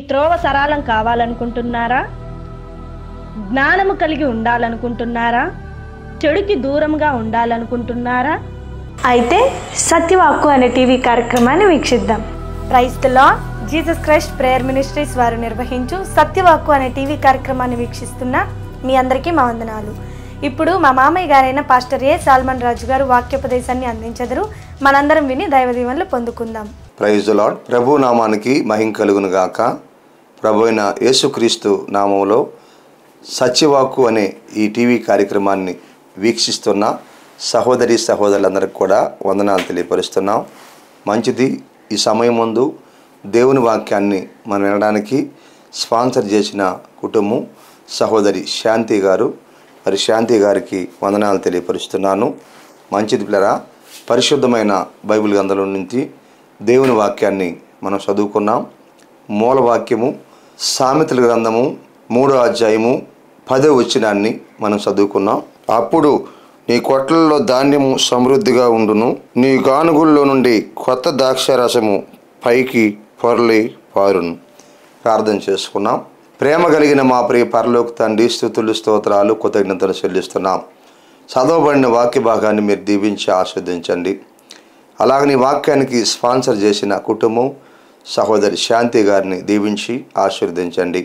త్రోవ సరళం కావాలనుకుంటున్నారా? జ్ఞానము కలిగి ఉండాలనుకుంటున్నారా? చెడుకి దూరంగా ఉండాలనుకుంటున్నారా? అయితే సత్యవాక్కు అనే టీవీ కార్యక్రమాన్ని వీక్షిద్దాం. Praise the lord. Jesus Christ prayer ministries వారు నిర్వహించు సత్యవాక్కు అనే టీవీ కార్యక్రమాన్ని వీక్షిస్తున్న మీ అందరికీ మా వందనాలు. ఇప్పుడు మా మామయ్య గారైన పాస్టర్ ఏ సాల్మన్ రాజు గారు వాక్యోపదేశాన్ని అందించెదరు. మనందరం విని దైవ దీవెనలు పొందుకుందాం. Praise the lord. ప్రభు నామానికి మహిమ కలుగును గాక. ప్రభు అయిన యేసుక్రీస్తు నామములో సత్యవాక్కు అనే ఈ టీవీ కార్యక్రమాన్ని వీక్షిస్తున్న సహోదరి సహోదరులందరికీ కూడా వందనాలు తెలియపరుస్తున్నాం. మంచిది. ఈ సమయం ముందు దేవుని వాక్యాన్ని మనం వినడానికి స్పాన్సర్ చేసిన కుటుంబం సహోదరి శాంతి గారు, మరి శాంతి గారికి వందనాలు తెలియపరుస్తున్నాను. మంచిది పిల్లరా, పరిశుద్ధమైన బైబిల్ గ్రంథంలో నుంచి దేవుని వాక్యాన్ని మనం చదువుకున్నాం. మూలవాక్యము సామెతల గ్రంథము 3వ అధ్యాయము 10వ వచనాన్ని మనం చదువుకున్నాం. అప్పుడు నీ కొట్లలో ధాన్యము సమృద్ధిగా ఉండును, నీ గానుగుల్లో నుండి కొత్త ద్రాక్షారసము పైకి పొరలి పారును. ప్రార్థన చేసుకున్నాం. ప్రేమ కలిగిన మా ప్రియ పరలోక తండ్రి, స్తుతులు స్తోత్రాలు కృతజ్ఞతలు చెల్లిస్తున్నాం. చదవబడిన వాక్య భాగాన్ని మీరు దీవించి ఆస్వాదించండి. అలాగే నీ వాక్యానికి స్పాన్సర్ చేసిన కుటుంబం సహోదరి శాంతి గారిని దీవించి ఆశీర్వదించండి.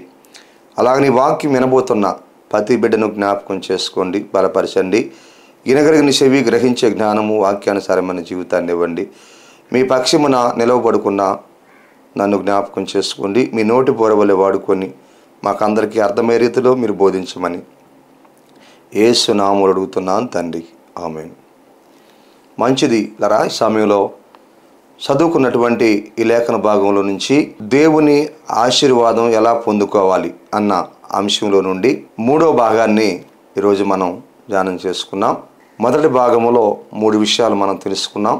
అలాగే నీ వాక్యం వినబోతున్న ప్రతి బిడ్డను జ్ఞాపకం చేసుకోండి, బలపరచండి. వినగలిగిన చెవి, గ్రహించే జ్ఞానము, వాక్యానుసారమైన జీవితాన్ని ఇవ్వండి. మీ పక్షమున నిలవబడుకున్న నన్ను జ్ఞాపకం చేసుకోండి. మీ నోటి పోరవలే వాడుకొని మాకందరికీ అర్థమయ్యే రీతిలో మీరు బోధించమని యేసు నామములో అడుగుతున్నాను తండ్రి, ఆమేన్. మంచిది లరా. ఈ సమయంలో చదువుకున్నటువంటి ఈ లేఖన భాగంలో నుంచి దేవుని ఆశీర్వాదం ఎలా పొందుకోవాలి అన్న అంశంలో నుండి 3వ భాగాన్ని ఈరోజు మనం ధ్యానం చేసుకున్నాం. మొదటి భాగంలో 3 విషయాలు మనం తెలుసుకున్నాం.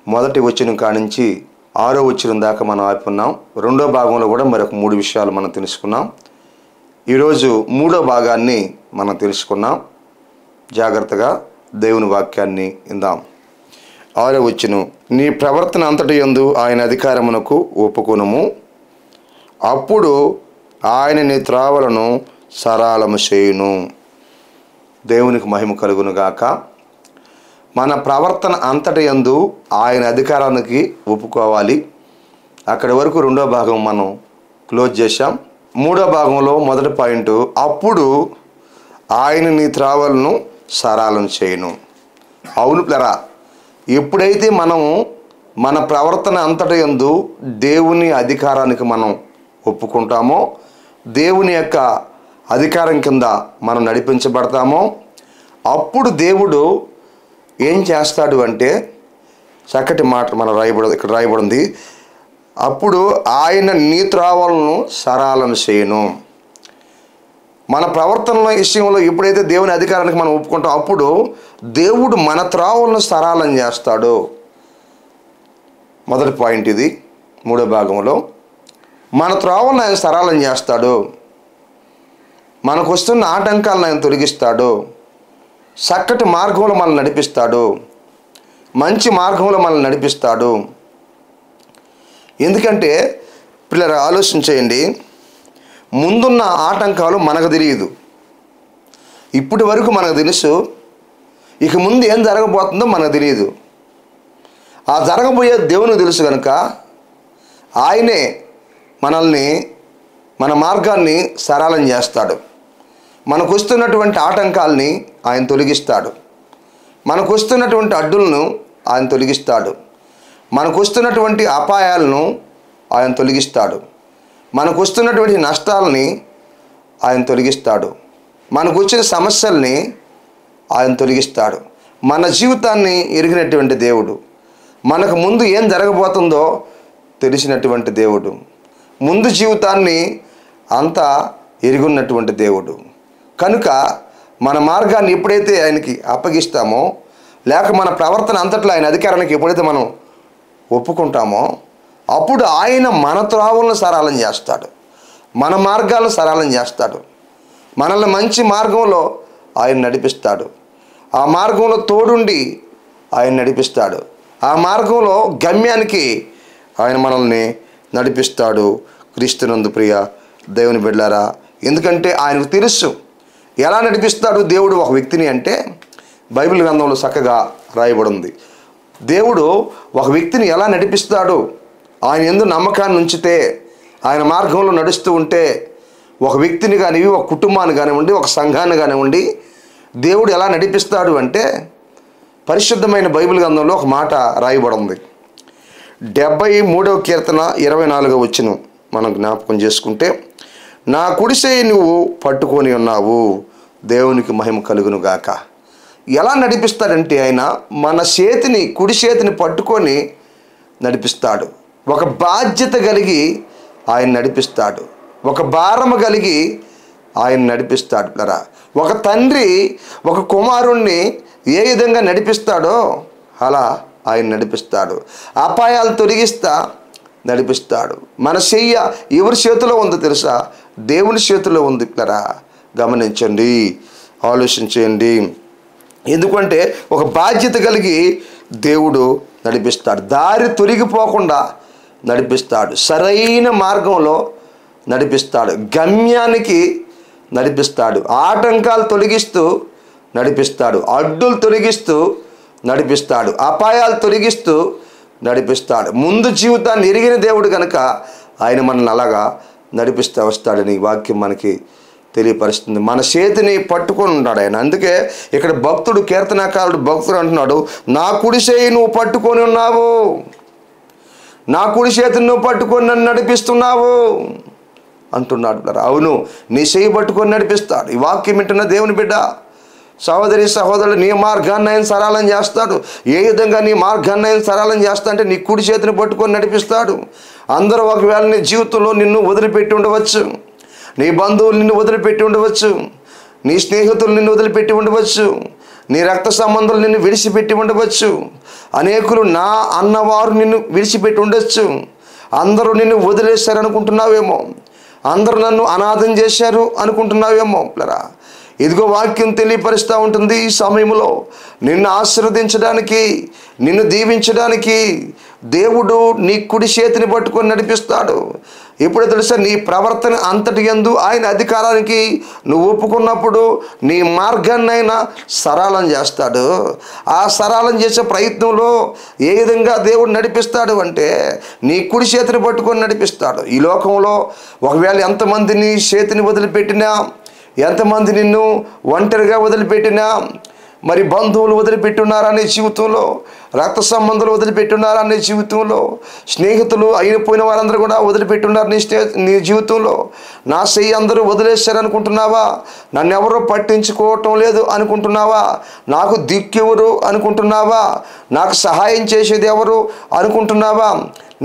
మొదటి వచనం కానించి 6వ వచనం దాకా మనం ఆపుకున్నాం. 2వ భాగంలో కూడా మరొక 3 విషయాలు మనం తెలుసుకున్నాం. ఈరోజు 3వ భాగాన్ని మనం తెలుసుకున్నాం. జాగ్రత్తగా దేవుని వాక్యాన్ని ఇందాం. 6వ వచనం, నీ ప్రవర్తన అంతటి యందు ఆయన అధికారమునకు ఒప్పుకొనుము, అప్పుడు ఆయన నీ త్రోవలను సరళము చేయును. దేవునికి మహిమ కలుగును గాక. మన ప్రవర్తన అంతటి యందు ఆయన అధికారానికి ఒప్పుకోవాలి. అక్కడి వరకు 2వ భాగం మనం క్లోజ్ చేశాం. 3వ భాగంలో మొదటి పాయింట్, అప్పుడు ఆయన నీ త్రోవలను సరళం చేయును. అవును ప్లరా, ఎప్పుడైతే మనము మన ప్రవర్తన అంతటి యందు దేవుని అధికారానికి మనం ఒప్పుకుంటామో, దేవుని యొక్క అధికారం కింద మనం నడిపించబడతామో, అప్పుడు దేవుడు ఏం చేస్తాడు అంటే, చక్కటి మాట మనం ఇక్కడ రాయబడింది, అప్పుడు ఆయన నీ త్రోవలను సరళం చేయును. మన ప్రవర్తన విషయంలో ఎప్పుడైతే దేవుని అధికారానికి మనం ఒప్పుకుంటాం, అప్పుడు దేవుడు మన త్రోవలను సరళం చేస్తాడు. మొదటి పాయింట్ ఇది. 3వ భాగంలో మన త్రోవలను ఆయన సరళం చేస్తాడు. మనకు వస్తున్న ఆటంకాలను ఆయన తొలగిస్తాడు. చక్కటి మార్గంలో మనల్ని నడిపిస్తాడు. మంచి మార్గంలో మనల్ని నడిపిస్తాడు. ఎందుకంటే పిల్లలు ఆలోచించేయండి, ముందున్న ఆటంకాలు మనకు తెలియదు. ఇప్పటి వరకు మనకు తెలుసు, ఇక ముందు ఏం జరగబోతుందో మనకు తెలియదు. ఆ జరగబోయే దేవునికి తెలుసు కనుక ఆయనే మనల్ని, మన మార్గాన్ని సరళం చేస్తాడు. మనకు వస్తున్నటువంటి ఆటంకాలని ఆయన తొలగిస్తాడు. మనకు వస్తున్నటువంటి అడ్డులను ఆయన తొలగిస్తాడు. మనకు వస్తున్నటువంటి అపాయాలను ఆయన తొలగిస్తాడు. మనకు వస్తున్నటువంటి నష్టాలని ఆయన తొలగిస్తాడు. మనకు వచ్చిన సమస్యల్ని ఆయన తొలగిస్తాడు. మన జీవితాన్ని ఎరిగినటువంటి దేవుడు, మనకు ముందు ఏం జరగబోతుందో తెలిసినటువంటి దేవుడు, ముందు జీవితాన్ని అంతా ఎరుగున్నటువంటి దేవుడు. కనుక మన మార్గాన్ని ఎప్పుడైతే ఆయనకి అప్పగిస్తామో, లేక మన ప్రవర్తన అంతట్లో ఆయన అధికారానికి ఎప్పుడైతే మనం ఒప్పుకుంటామో, అప్పుడు ఆయన మన త్రోవలను సరళం చేస్తాడు. మన మార్గాలను సరళం చేస్తాడు. మనల్ని మంచి మార్గంలో ఆయన నడిపిస్తాడు. ఆ మార్గంలో తోడుండి ఆయన నడిపిస్తాడు. ఆ మార్గంలో గమ్యానికి ఆయన మనల్ని నడిపిస్తాడు. క్రీస్తునందు ప్రియ దేవుని బిడ్డలారా, ఎందుకంటే ఆయనకు తెలుసు ఎలా నడిపిస్తాడు దేవుడు ఒక వ్యక్తిని అంటే బైబిల్ గ్రంథంలో చక్కగా రాయబడి ఉంది. దేవుడు ఒక వ్యక్తిని ఎలా నడిపిస్తాడు, ఆయన యందు నమ్మకాన్ని ఉంచితే, ఆయన మార్గంలో నడుస్తూ ఉంటే ఒక వ్యక్తిని కానివ్వండి, ఒక కుటుంబాన్ని కానివ్వండి, ఒక సంఘాన్ని కానివ్వండి దేవుడు ఎలా నడిపిస్తాడు అంటే పరిశుద్ధమైన బైబిల్ గ్రంథంలో ఒక మాట రాయబడి ఉంది. 73వ కీర్తన 24వ వచనం మనం జ్ఞాపకం చేసుకుంటే, నా కుడిసేయి నువ్వు పట్టుకొని ఉన్నావు, దేవునికి మహిమ కలుగును గాక. ఎలా నడిపిస్తాడంటే ఆయన మన చేతిని, కుడి చేతిని పట్టుకొని నడిపిస్తాడు. ఒక బాధ్యత కలిగి ఆయన నడిపిస్తాడు. ఒక భారము కలిగి ఆయన నడిపిస్తాడు. ఒక తండ్రి ఒక కుమారుణ్ణి ఏ విధంగా నడిపిస్తాడో అలా ఆయన నడిపిస్తాడు. అపాయాలు తొలగిస్తా నడిపిస్తాడు. మన చెయ్య ఎవరి చేతిలో ఉందో తెలుసా? దేవుని చేతిలో ఉంది. గమనించండి, ఆలోచించండి. ఎందుకంటే ఒక బాధ్యత కలిగి దేవుడు నడిపిస్తాడు. దారి తొలగిపోకుండా నడిపిస్తాడు. సరైన మార్గంలో నడిపిస్తాడు. గమ్యానికి నడిపిస్తాడు. ఆటంకాలు తొలగిస్తూ నడిపిస్తాడు. అడ్డులు తొలగిస్తూ నడిపిస్తాడు. అపాయాలు తొలగిస్తూ నడిపిస్తాడు. ముందు జీవితాన్ని ఎరిగిన దేవుడు కనుక ఆయన మనల్ని అలాగా నడిపిస్తూ వస్తాడని వాక్యం మనకి తెలియపరుస్తుంది. మన చేతిని పట్టుకొని ఉన్నాడు ఆయన. అందుకే ఇక్కడ భక్తుడు, కీర్తనాకారుడు భక్తుడు అంటున్నాడు, నా కుడి చేయి నువ్వు పట్టుకొని ఉన్నావు, నా కుడి చేతిని నువ్వు పట్టుకొని నన్ను నడిపిస్తున్నావు అంటున్నాడు. అవును, నీ చేయి పట్టుకొని నడిపిస్తాడు. ఈ వాక్యం వింటున్న దేవుని బిడ్డ, సహోదరి సహోదరుడు, నీ మార్గాన్ని ఆయన సరళం చేస్తాడు. ఏ విధంగా నీ మార్గాన్ని ఆయన సరళం చేస్తా అంటే నీ కుడి చేతిని పట్టుకొని నడిపిస్తాడు. అందరూ ఒకవేళ నీ జీవితంలో నిన్ను వదిలిపెట్టి ఉండవచ్చు, నీ బంధువులు నిన్ను వదిలిపెట్టి ఉండవచ్చు, నీ స్నేహితులు నిన్ను వదిలిపెట్టి ఉండవచ్చు, నీ రక్త సంబంధాలు నిన్ను విడిచిపెట్టి ఉండవచ్చు, అనేకులు నా అన్నవారు నిన్ను విడిచిపెట్టి ఉండొచ్చు, అందరూ నిన్ను వదిలేశారు అనుకుంటున్నావేమో, అందరూ నన్ను అనాథం చేశారు అనుకుంటున్నావేమో. ఇదిగో వాక్యం తెలియపరుస్తూ ఉంటుంది. ఈ సమయంలో నిన్ను ఆశీర్వదించడానికి, నిన్ను దీవించడానికి దేవుడు నీ కుడి చేతిని పట్టుకొని నడిపిస్తాడు. ఇప్పుడు తెలుసా, నీ ప్రవర్తన అంతటి యందు ఆయన అధికారానికి నువ్వు ఒప్పుకున్నప్పుడు నీ మార్గాన్ని ఆయన సరళం చేస్తాడు. ఆ సరళం చేసే ప్రయత్నంలో ఏ విధంగా దేవుడు నడిపిస్తాడు అంటే నీ కుడి చేతిని పట్టుకొని నడిపిస్తాడు. ఈ లోకంలో ఒకవేళ ఎంతమంది నీ చేతిని వదిలిపెట్టినా, ఎంతమంది నిన్ను ఒంటరిగా వదిలిపెట్టినా, మరి బంధువులు వదిలిపెట్టున్నారా నీ జీవితంలో, రక్త సంబంధాలు వదిలిపెట్టున్నారా నీ జీవితంలో, స్నేహితులు అయిపోయిన వారందరూ కూడా వదిలిపెట్టున్నారు నీ జీవితంలో, నా చెయ్యి అందరూ వదిలేశారు అనుకుంటున్నావా, నన్ను ఎవరో పట్టించుకోవటం లేదు అనుకుంటున్నావా, నాకు దిక్కెవరు అనుకుంటున్నావా, నాకు సహాయం చేసేది ఎవరు అనుకుంటున్నావా,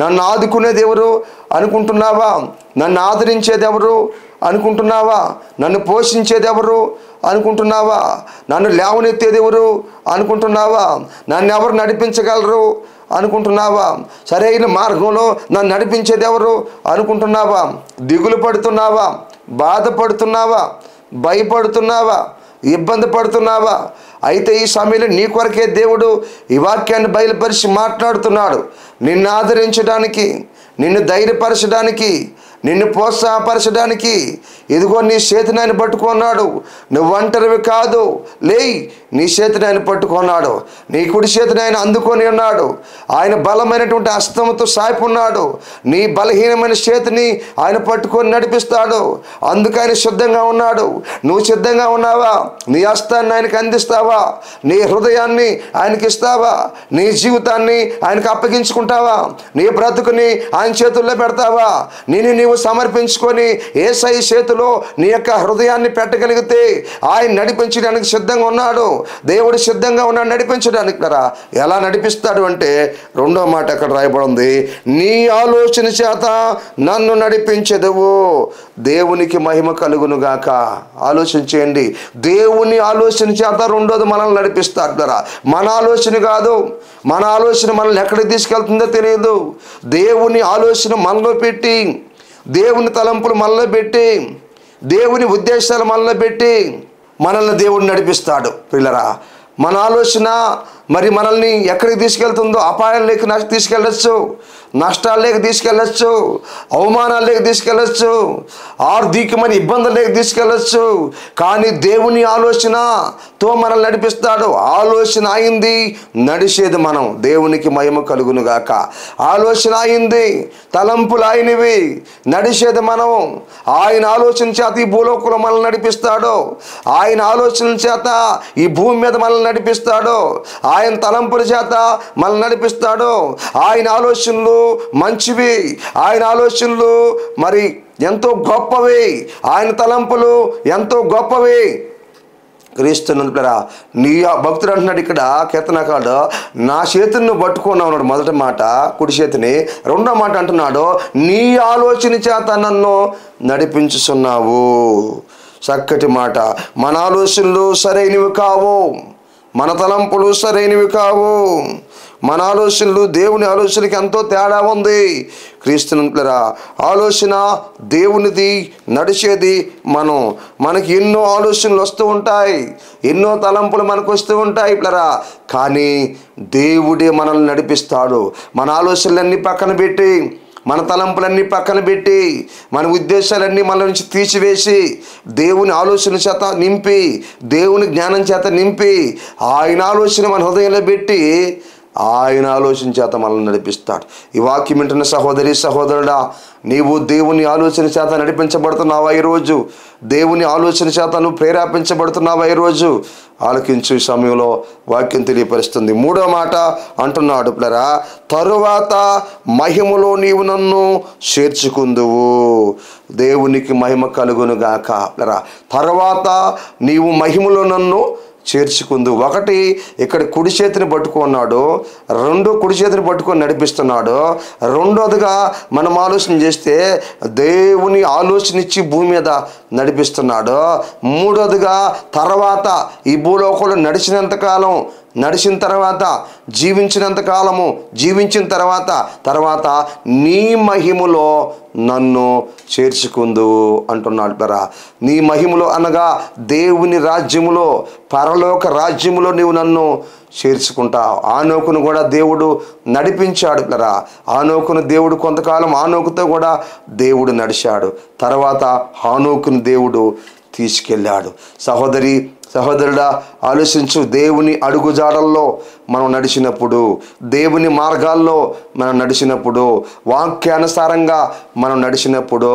నన్ను ఆదుకునేది ఎవరు అనుకుంటున్నావా, నన్ను ఆదరించేది ఎవరు అనుకుంటున్నావా, నన్ను పోషించేది ఎవరు అనుకుంటున్నావా, నన్ను లేవనెత్తేది ఎవరు అనుకుంటున్నావా, నన్ను ఎవరు నడిపించగలరు అనుకుంటున్నావా, సరైన మార్గంలో నన్ను నడిపించేది ఎవరు అనుకుంటున్నావా, దిగులు పడుతున్నావా, బాధపడుతున్నావా, భయపడుతున్నావా, ఇబ్బంది పడుతున్నావా? అయితే ఈ సమయంలో నీ కొరకే దేవుడు ఈ వాక్యాన్ని బయలుపరిచి మాట్లాడుతున్నాడు. నిన్ను ఆదరించడానికి, నిన్ను ధైర్యపరచడానికి, నిన్ను ప్రోత్సాహపరచడానికి ఇదిగో నీ చేతిని ఆయన పట్టుకున్నాడు. నువ్వు ఒంటరివి కాదు, లేయ్, నీ చేతిని ఆయన పట్టుకున్నాడు. నీ కుడి చేతిని ఆయన అందుకొని ఉన్నాడు. ఆయన బలమైనటువంటి హస్తముతో సాయిపున్నాడు. నీ బలహీనమైన చేతిని ఆయన పట్టుకొని నడిపిస్తాడు. అందుకు ఆయన సిద్ధంగా ఉన్నాడు. నువ్వు సిద్ధంగా ఉన్నావా? నీ హస్తాన్ని ఆయనకు అందిస్తావా? నీ హృదయాన్ని ఆయనకి ఇస్తావా? నీ జీవితాన్ని ఆయనకు అప్పగించుకుంటావా? నీ బ్రతుకుని ఆయన చేతుల్లో పెడతావా? నిన్ను నీవు సమర్పించుకొని యేసయ్య చేతిలో నీ యొక్క హృదయాన్ని పెట్టగలిగితే ఆయన నడిపించడానికి సిద్ధంగా ఉన్నాడు. దేవుడు సిద్ధంగా ఉన్నాడు నడిపించడానికి. ఎలా నడిపిస్తాడు అంటే రెండో మాట అక్కడ రాయబడి ఉంది, నీ ఆలోచన చేత నన్ను నడిపించెదవు, దేవునికి మహిమ కలుగును గాక. ఆలోచన చేయండి, దేవుని ఆలోచన చేత రెండోది మనల్ని నడిపిస్తాడు. మన ఆలోచన కాదు, మన ఆలోచన మనల్ని ఎక్కడికి తీసుకెళ్తుందో తెలియదు. దేవుని ఆలోచన మనలో పెట్టి, దేవుని తలంపులు మనలో పెట్టి, దేవుని ఉద్దేశాలు మనలో పెట్టి మనల్ని దేవుడు నడిపిస్తాడు. పిల్లరా, మన ఆలోచన మరి మనల్ని ఎక్కడికి తీసుకెళ్తుందో అపాయం లేక తీసుకెళ్ళచ్చు, నష్టాల్లోకి తీసుకెళ్ళచ్చు, అవమానాల్లోకి తీసుకెళ్ళచ్చు, ఆర్థికమైన ఇబ్బందుల్లోకి తీసుకెళ్ళచ్చు. కానీ దేవుని ఆలోచనతో మనల్ని నడిపిస్తాడు. ఆలోచన అయింది, నడిచేది మనం. దేవునికి మహిమ కలుగును గాక. ఆలోచన అయింది, తలంపులు అయినవి, నడిచేది మనం. ఆయన ఆలోచన చేత ఈ భూలోకంలో మనల్ని నడిపిస్తాడు. ఆయన ఆలోచన చేత ఈ భూమి మీద మనల్ని నడిపిస్తాడు. ఆయన తలంపుల చేత మనల్ని నడిపిస్తాడు. ఆయన ఆలోచనలు మంచివి, ఆయన ఆలోచనలు మరి ఎంతో గొప్పవి, ఆయన తలంపులు ఎంతో గొప్పవి. క్రీస్తునందురా నీ భక్తుడు అంటున్నాడు ఇక్కడ కీర్తనకారుడు, నా చేతిని నువ్వు పట్టుకున్నావు అన్నాడు మొదటి మాట, కుడి చేతిని. రెండో మాట అంటున్నాడు, నీ ఆలోచన చేత నన్ను నడిపించుచున్నావు. చక్కటి మాట. మన ఆలోచనలు సరైనవి కావు, మన తలంపులు సరైనవి కావు. మన ఆలోచనలు దేవుని ఆలోచనకి ఎంతో తేడా ఉంది. క్రీస్తునందురా ఆలోచన దేవునిది, నడిచేది మనం. మనకి ఎన్నో ఆలోచనలు వస్తూ ఉంటాయి, ఎన్నో తలంపులు మనకు వస్తూ ఉంటాయి పిల్లరా. కానీ దేవుడే మనల్ని నడిపిస్తాడు. మన ఆలోచనలన్నీ పక్కన పెట్టి, మన తలంపులన్నీ పక్కన పెట్టి, మన ఉద్దేశాలన్నీ మన నుంచి తీసివేసి, దేవుని ఆలోచన చేత నింపి, దేవుని జ్ఞానం చేత నింపి, ఆయన ఆలోచన మన హృదయంలో పెట్టి, ఆయన ఆలోచన చేత మనల్ని నడిపిస్తాడు. ఈ వాక్యం వింటున్న సహోదరి సహోదరుడా, నీవు దేవుని ఆలోచన చేత నడిపించబడుతున్నావా ఈరోజు? దేవుని ఆలోచన చేత నువ్వు ప్రేరేపించబడుతున్నావా ఈరోజు? ఆలకించు. ఈ సమయంలో వాక్యం తెలియపరుస్తుంది. మూడో మాట అంటున్నాడు పిల్లరా, తరువాత మహిమలో నీవు నన్ను చేర్చుకుందువు. దేవునికి మహిమ కలుగును గాక పిల్లరా. తర్వాత నీవు మహిమలో నన్ను చేర్చుకుందు. ఒకటి ఇక్కడ కుడి చేతిని పట్టుకున్నాడు, రెండు కుడి చేతిని పట్టుకొని నడిపిస్తున్నాడు. రెండోదిగా మనం ఆలోచన చేస్తే దేవుని ఆలోచన ఇచ్చి భూమి మీద నడిపిస్తున్నాడు. మూడోదిగా తర్వాత ఈ భూలోకంలో నడిచినంతకాలం, నడిచిన తర్వాత జీవించినంతకాలము, జీవించిన తర్వాత నీ మహిమలో నన్ను చేర్చుకుందు అంటున్నాడు పరా. నీ మహిమలో అనగా దేవుని రాజ్యములో, పరలోక రాజ్యములో నీవు నన్ను చేర్చుకుంటావు. ఆనోకును కూడా దేవుడు నడిపించాడు పిల్లరా. ఆనోకును దేవుడు కొంతకాలం ఆనోకుతో కూడా దేవుడు నడిచాడు. తర్వాత ఆనోకును దేవుడు తీసుకెళ్ళాడు. సహోదరి సహోదరుడా ఆలోచించు. దేవుని అడుగుజాడల్లో మనం నడిచినప్పుడు, దేవుని మార్గాల్లో మనం నడిచినప్పుడు, వాక్యానుసారంగా మనం నడిచినప్పుడు,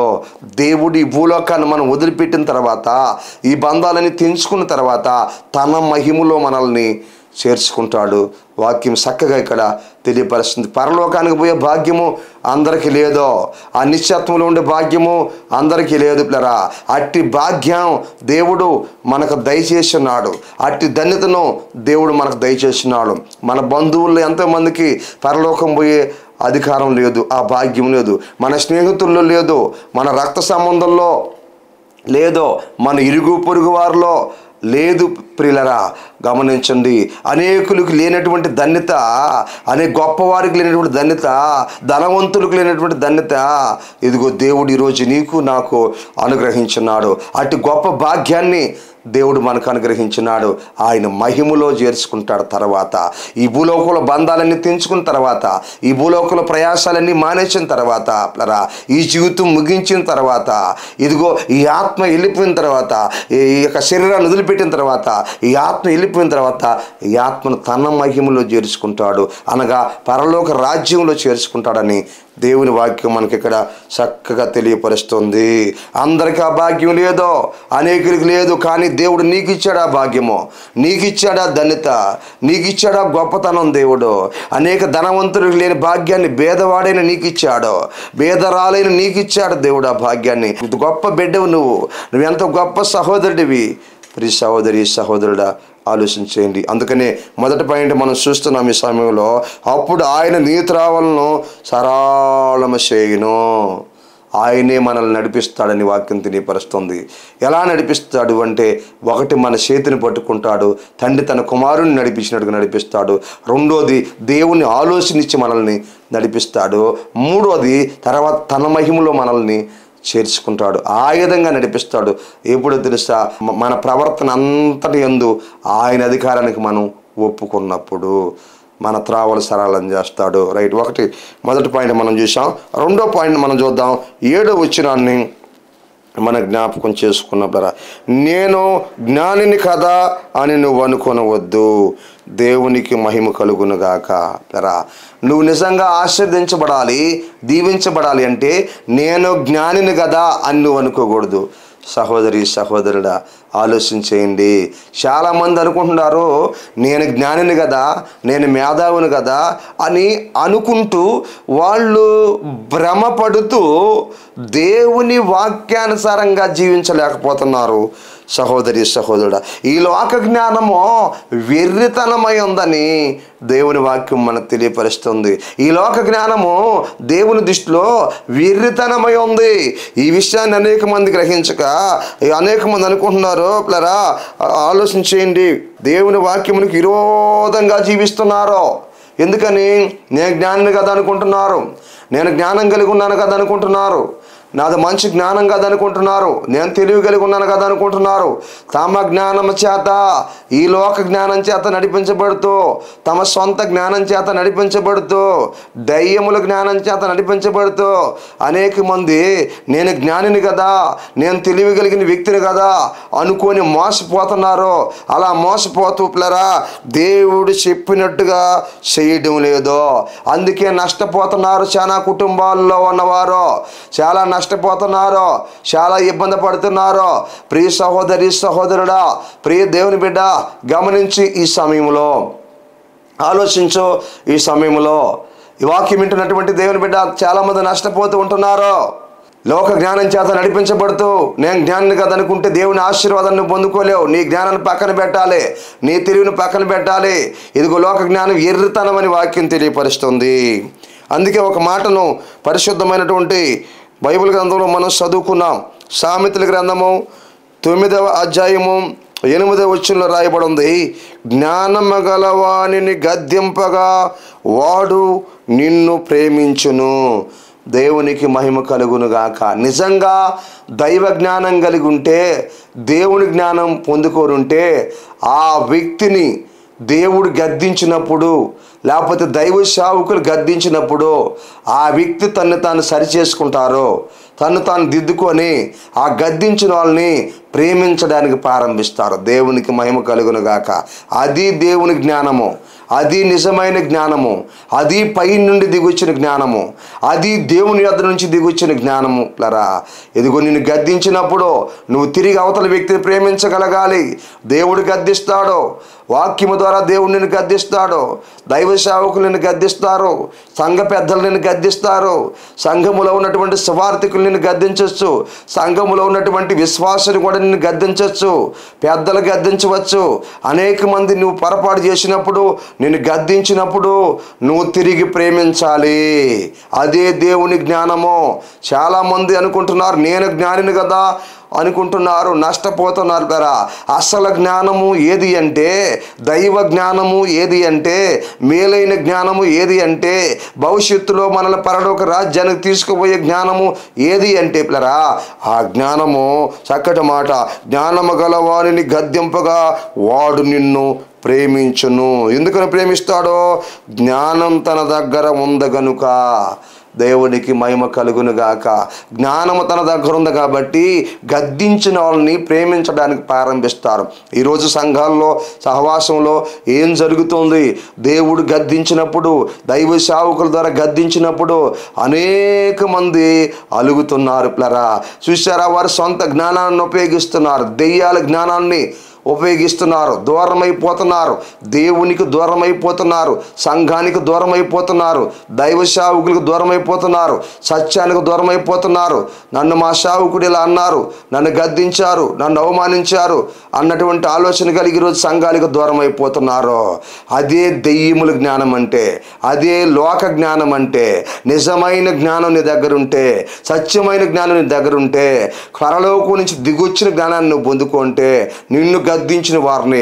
దేవుడి భూలోకాన్ని మనం వదిలిపెట్టిన తర్వాత, ఈ బంధాలని తెంచుకున్న తర్వాత తన మహిమలో మనల్ని చేర్చుకుంటాడు. వాక్యం చక్కగా ఇక్కడ తెలియపరుస్తుంది. పరలోకానికి పోయే భాగ్యము అందరికీ లేదో, ఆ నిశ్చత్వంలో ఉండే భాగ్యము అందరికీ లేదు పిల్లరా. అట్టి భాగ్యం దేవుడు మనకు దయచేస్తున్నాడు. అట్టి ధన్యతను దేవుడు మనకు దయచేస్తున్నాడు. మన బంధువుల్లో ఎంతోమందికి పరలోకం పోయే అధికారం లేదు, ఆ భాగ్యం లేదు. మన స్నేహితుల్లో లేదు, మన రక్త సంబంధంలో లేదో, మన ఇరుగు పొరుగు వారిలో లేదు ప్రియులరా. గమనించండి, అనేకులకు లేనటువంటి ధన్యత, గొప్పవారికి లేనటువంటి ధన్యత, ధనవంతులకు లేనటువంటి ధన్యత ఇదిగో దేవుడు ఈరోజు నీకు నాకు అనుగ్రహించున్నాడు. అటు గొప్ప భాగ్యాన్ని దేవుడు మనకు అనుగ్రహించినాడు. ఆయన మహిమలో చేర్చుకుంటాడు. తర్వాత ఈ భూలోకంలో బంధాలన్నీ తెంచుకున్న తర్వాత, ఈ భూలోకంలో ప్రయాసాలన్నీ మానేసిన తర్వాత, ఈ జీవితం ముగించిన తర్వాత, ఇదిగో ఈ ఆత్మ వెళ్ళిపోయిన తర్వాత, ఈ యొక్క శరీరాన్ని వదిలిపెట్టిన తర్వాత, ఈ ఆత్మ వెళ్ళిపోయిన తర్వాత ఈ ఆత్మను తన మహిమలో చేర్చుకుంటాడు, అనగా పరలోక రాజ్యంలో చేర్చుకుంటాడని దేవుని వాక్యం మనకి ఇక్కడ చక్కగా తెలియపరుస్తుంది. అందరికీ ఆ భాగ్యం లేదో, అనేకులకి లేదు. కానీ దేవుడు నీకు ఇచ్చాడు ఆ భాగ్యము, నీకు ఇచ్చాడు ఆ ధన్యత, నీకు ఇచ్చాడు ఆ గొప్పతనం. దేవుడు అనేక ధనవంతులకు లేని భాగ్యాన్ని పేదవాడైన నీకు ఇచ్చాడు, పేదరాలైన నీకు ఇచ్చాడు దేవుడు ఆ భాగ్యాన్ని. గొప్ప బిడ్డవు నువ్వెంత గొప్ప సహోదరుడివి. ప్రియ సహోదరి సహోదరుడా ఆలోచించేయండి. అందుకనే మొదటి పాయింట్ మనం చూస్తున్నాం ఈ సమయంలో, అప్పుడు ఆయన నీ త్రోవలను సరళము చేయును. ఆయనే మనల్ని నడిపిస్తాడని వాక్యం తెలియపరుస్తుంది. ఎలా నడిపిస్తాడు అంటే, ఒకటి మన చేతిని పట్టుకుంటాడు, తండ్రి తన కుమారుని నడిపించినట్టుగా నడిపిస్తాడు. రెండోది దేవుని ఆలోచన ఇచ్చి మనల్ని నడిపిస్తాడు. మూడోది తర్వాత తన మహిమలో మనల్ని చేర్చుకుంటాడు. ఆ విధంగా నడిపిస్తాడు. ఎప్పుడో తెలుసా, మన ప్రవర్తన అంతటి యందు ఆయన అధికారానికి మనం ఒప్పుకున్నప్పుడు. మన త్రావలు సరళం చేస్తాడు. రైట్, మొదటి పాయింట్ మనం చూసాం. రెండో పాయింట్ మనం చూద్దాం. 7వ వచనాన్ని మన జ్ఞాపకం చేసుకున్నప్పుడు, నేను జ్ఞానిని కదా అని నువ్వు అనుకొనవద్దు, దేవునికి మహిమ కలుగునుగాక. నువ్వు నిజంగా ఆశీర్వదించబడాలి, దీవించబడాలి అంటే నేను జ్ఞానిని కదా అని నువ్వు అనుకోకూడదు. సహోదరి సహోదరుడా, ఆలోచించేయండి. చాలామంది అనుకుంటున్నారు నేను జ్ఞానిని కదా, నేను మేధావుని కదా అని అనుకుంటూ వాళ్ళు భ్రమపడుతూ దేవుని వాక్యానుసారంగా జీవించలేకపోతున్నారు. సహోదరి సహోదరుడా, ఈ లోక జ్ఞానము వెర్రితనమై ఉందని దేవుని వాక్యం మనకు తెలియపరుస్తుంది. ఈ లోక జ్ఞానము దేవుని దృష్టిలో వెర్రితనమై ఉంది. ఈ విషయాన్ని అనేక మంది గ్రహించక అనేక మంది అనుకుంటున్నారు. ప్లరా, ఆలోచించేయండి, దేవుని వాక్యమునికి విరోధంగా జీవిస్తున్నారు. ఎందుకని? నేను జ్ఞానిని కదా అనుకుంటున్నారు, నేను జ్ఞానం కలిగి ఉన్నాను కదా అనుకుంటున్నారు, నాది మంచి జ్ఞానం కదా అనుకుంటున్నారు, నేను తెలివి కలిగి ఉన్నాను కదా అనుకుంటున్నారు. తమ జ్ఞానం చేత, ఈ లోక జ్ఞానం చేత నడిపించబడుతూ, తమ సొంత జ్ఞానం చేత నడిపించబడుతూ, దయ్యముల జ్ఞానం చేత నడిపించబడుతూ అనేక మంది నేను జ్ఞానిని కదా, నేను తెలివి కలిగిన వ్యక్తిని కదా అనుకొని మోసపోతున్నారు. అలా మోసపోతూ పిల్లరా దేవుడు చెప్పినట్టుగా చేయడం లేదు. అందుకే నష్టపోతున్నారు. చాలా కుటుంబాల్లో ఉన్నవారు చాలా నష్టపోతున్నారు, చాలా ఇబ్బంది పడుతున్నారు. ప్రియ సహోదరి సహోదరుడా, ప్రియ దేవుని బిడ్డ, గమనించి ఈ సమయంలో ఆలోచించు. ఈ సమయంలో ఈ వాక్యం వింటున్నటువంటి దేవుని బిడ్డ చాలామంది నష్టపోతూ ఉంటున్నారు. లోక జ్ఞానం చేత నడిపించబడుతూ నేను జ్ఞానాన్ని కదా అనుకుంటే దేవుని ఆశీర్వాదాన్ని పొందుకోలేవు. నీ జ్ఞానాన్ని పక్కన పెట్టాలి, నీ తెలివిని పక్కన పెట్టాలి. ఇదిగో లోక జ్ఞానం ఎర్రితనం అని వాక్యం తెలియపరుస్తుంది. అందుకే ఒక మాటను పరిశుద్ధమైనటువంటి బైబిల్ గ్రంథంలో మనం చదువుకున్నాం. సామెతల గ్రంథము 9వ అధ్యాయము 8వ వచనంలో రాయబడి ఉంది, జ్ఞానము గలవానిని గద్దింపగా వాడు నిన్ను ప్రేమించును, దేవునికి మహిమ కలుగునుగాక. నిజంగా దైవ జ్ఞానం కలిగి ఉంటే, దేవుని జ్ఞానం పొందుకోరుంటే ఆ వ్యక్తిని దేవుడు గద్దించినప్పుడు, లేకపోతే దైవ సేవకులు గద్దించినప్పుడు ఆ వ్యక్తి తను తాను సరిచేసుకుంటారు, తను తాను దిద్దుకొని ఆ గద్దించిన వాళ్ళని ప్రేమించడానికి ప్రారంభిస్తారు. దేవునికి మహిమ కలుగునుగాక. అది దేవుని జ్ఞానము, అది నిజమైన జ్ఞానము, అది పై నుండి దిగొచ్చిన జ్ఞానము, అది దేవుని యొద్ద నుంచి దిగొచ్చిన జ్ఞానము. లరా, ఇదిగో నిన్ను గద్దించినప్పుడు నువ్వు తిరిగి అవతల వ్యక్తిని ప్రేమించగలగాలి. దేవుడు గద్దిస్తాడు, వాక్యము ద్వారా దేవుడు నిన్ను గద్దిస్తాడు, దైవ సేవకులు నిన్ను గద్దిస్తారు, సంఘ పెద్దలు నిన్ను గద్దిస్తారు, సంఘములో ఉన్నటువంటి సువార్థికులు నిన్ను గద్దించవచ్చు, సంఘములో ఉన్నటువంటి విశ్వాసులు కూడా నిన్ను గద్దించవచ్చు, పెద్దలు గద్దించవచ్చు. అనేక మంది నువ్వు పొరపాటు చేసినప్పుడు, నిన్ను గద్దించినప్పుడు నువ్వు తిరిగి ప్రేమించాలి. అదే దేవుని జ్ఞానము. చాలామంది అనుకుంటున్నారు నేను జ్ఞానిని కదా అనుకుంటున్నారు, నష్టపోతున్నారు. కదా అసలు జ్ఞానము ఏది అంటే, దైవ జ్ఞానము ఏది అంటే, మేలైన జ్ఞానము ఏది అంటే, భవిష్యత్తులో మనల్ని పరలోక రాజ్యానికి తీసుకుపోయే జ్ఞానము ఏది అంటే పిల్లరా, ఆ జ్ఞానము చక్కటి మాట, జ్ఞానము గలవానిని గద్దింపగా వాడు నిన్ను ప్రేమించును. ఎందుకని ప్రేమిస్తాడో? జ్ఞానం తన దగ్గర ఉంది గనుక. దేవునికి మహిమ కలుగునుగాక. జ్ఞానము తన దగ్గర ఉంది కాబట్టి గద్దించిన వాళ్ళని ప్రేమించడానికి ప్రారంభిస్తారు. ఈరోజు సంఘాల్లో సహవాసంలో ఏం జరుగుతుంది? దేవుడు గద్దించినప్పుడు, దైవ సేవకుల ద్వారా గద్దించినప్పుడు అనేక మంది అలుగుతున్నారు. పిల్లరా చూసారా, వారి సొంత జ్ఞానాన్ని ఉపయోగిస్తున్నారు, దెయ్యాల జ్ఞానాన్ని ఉపయోగిస్తున్నారు, దూరమైపోతున్నారు, దేవునికి దూరమైపోతున్నారు, సంఘానికి దూరమైపోతున్నారు, దైవ సేవకులకు దూరమైపోతున్నారు, సత్యానికి దూరమైపోతున్నారు. నన్ను మా సేవకుడు ఇలా అన్నారు, నన్ను గద్దించారు, నన్ను అవమానించారు అన్నటువంటి ఆలోచన కలిగి ఈరోజు సంఘాలకు దూరమైపోతున్నారు. అదే దెయ్యముల జ్ఞానం అంటే, అదే లోక జ్ఞానం అంటే. నిజమైన జ్ఞానం నీ దగ్గర ఉంటే, సత్యమైన జ్ఞానం నీ దగ్గర ఉంటే, పరలోకం నుంచి దిగొచ్చిన జ్ఞానాన్ని నువ్వు పొందుకుంటే, నిన్ను గద్దించిన వారిని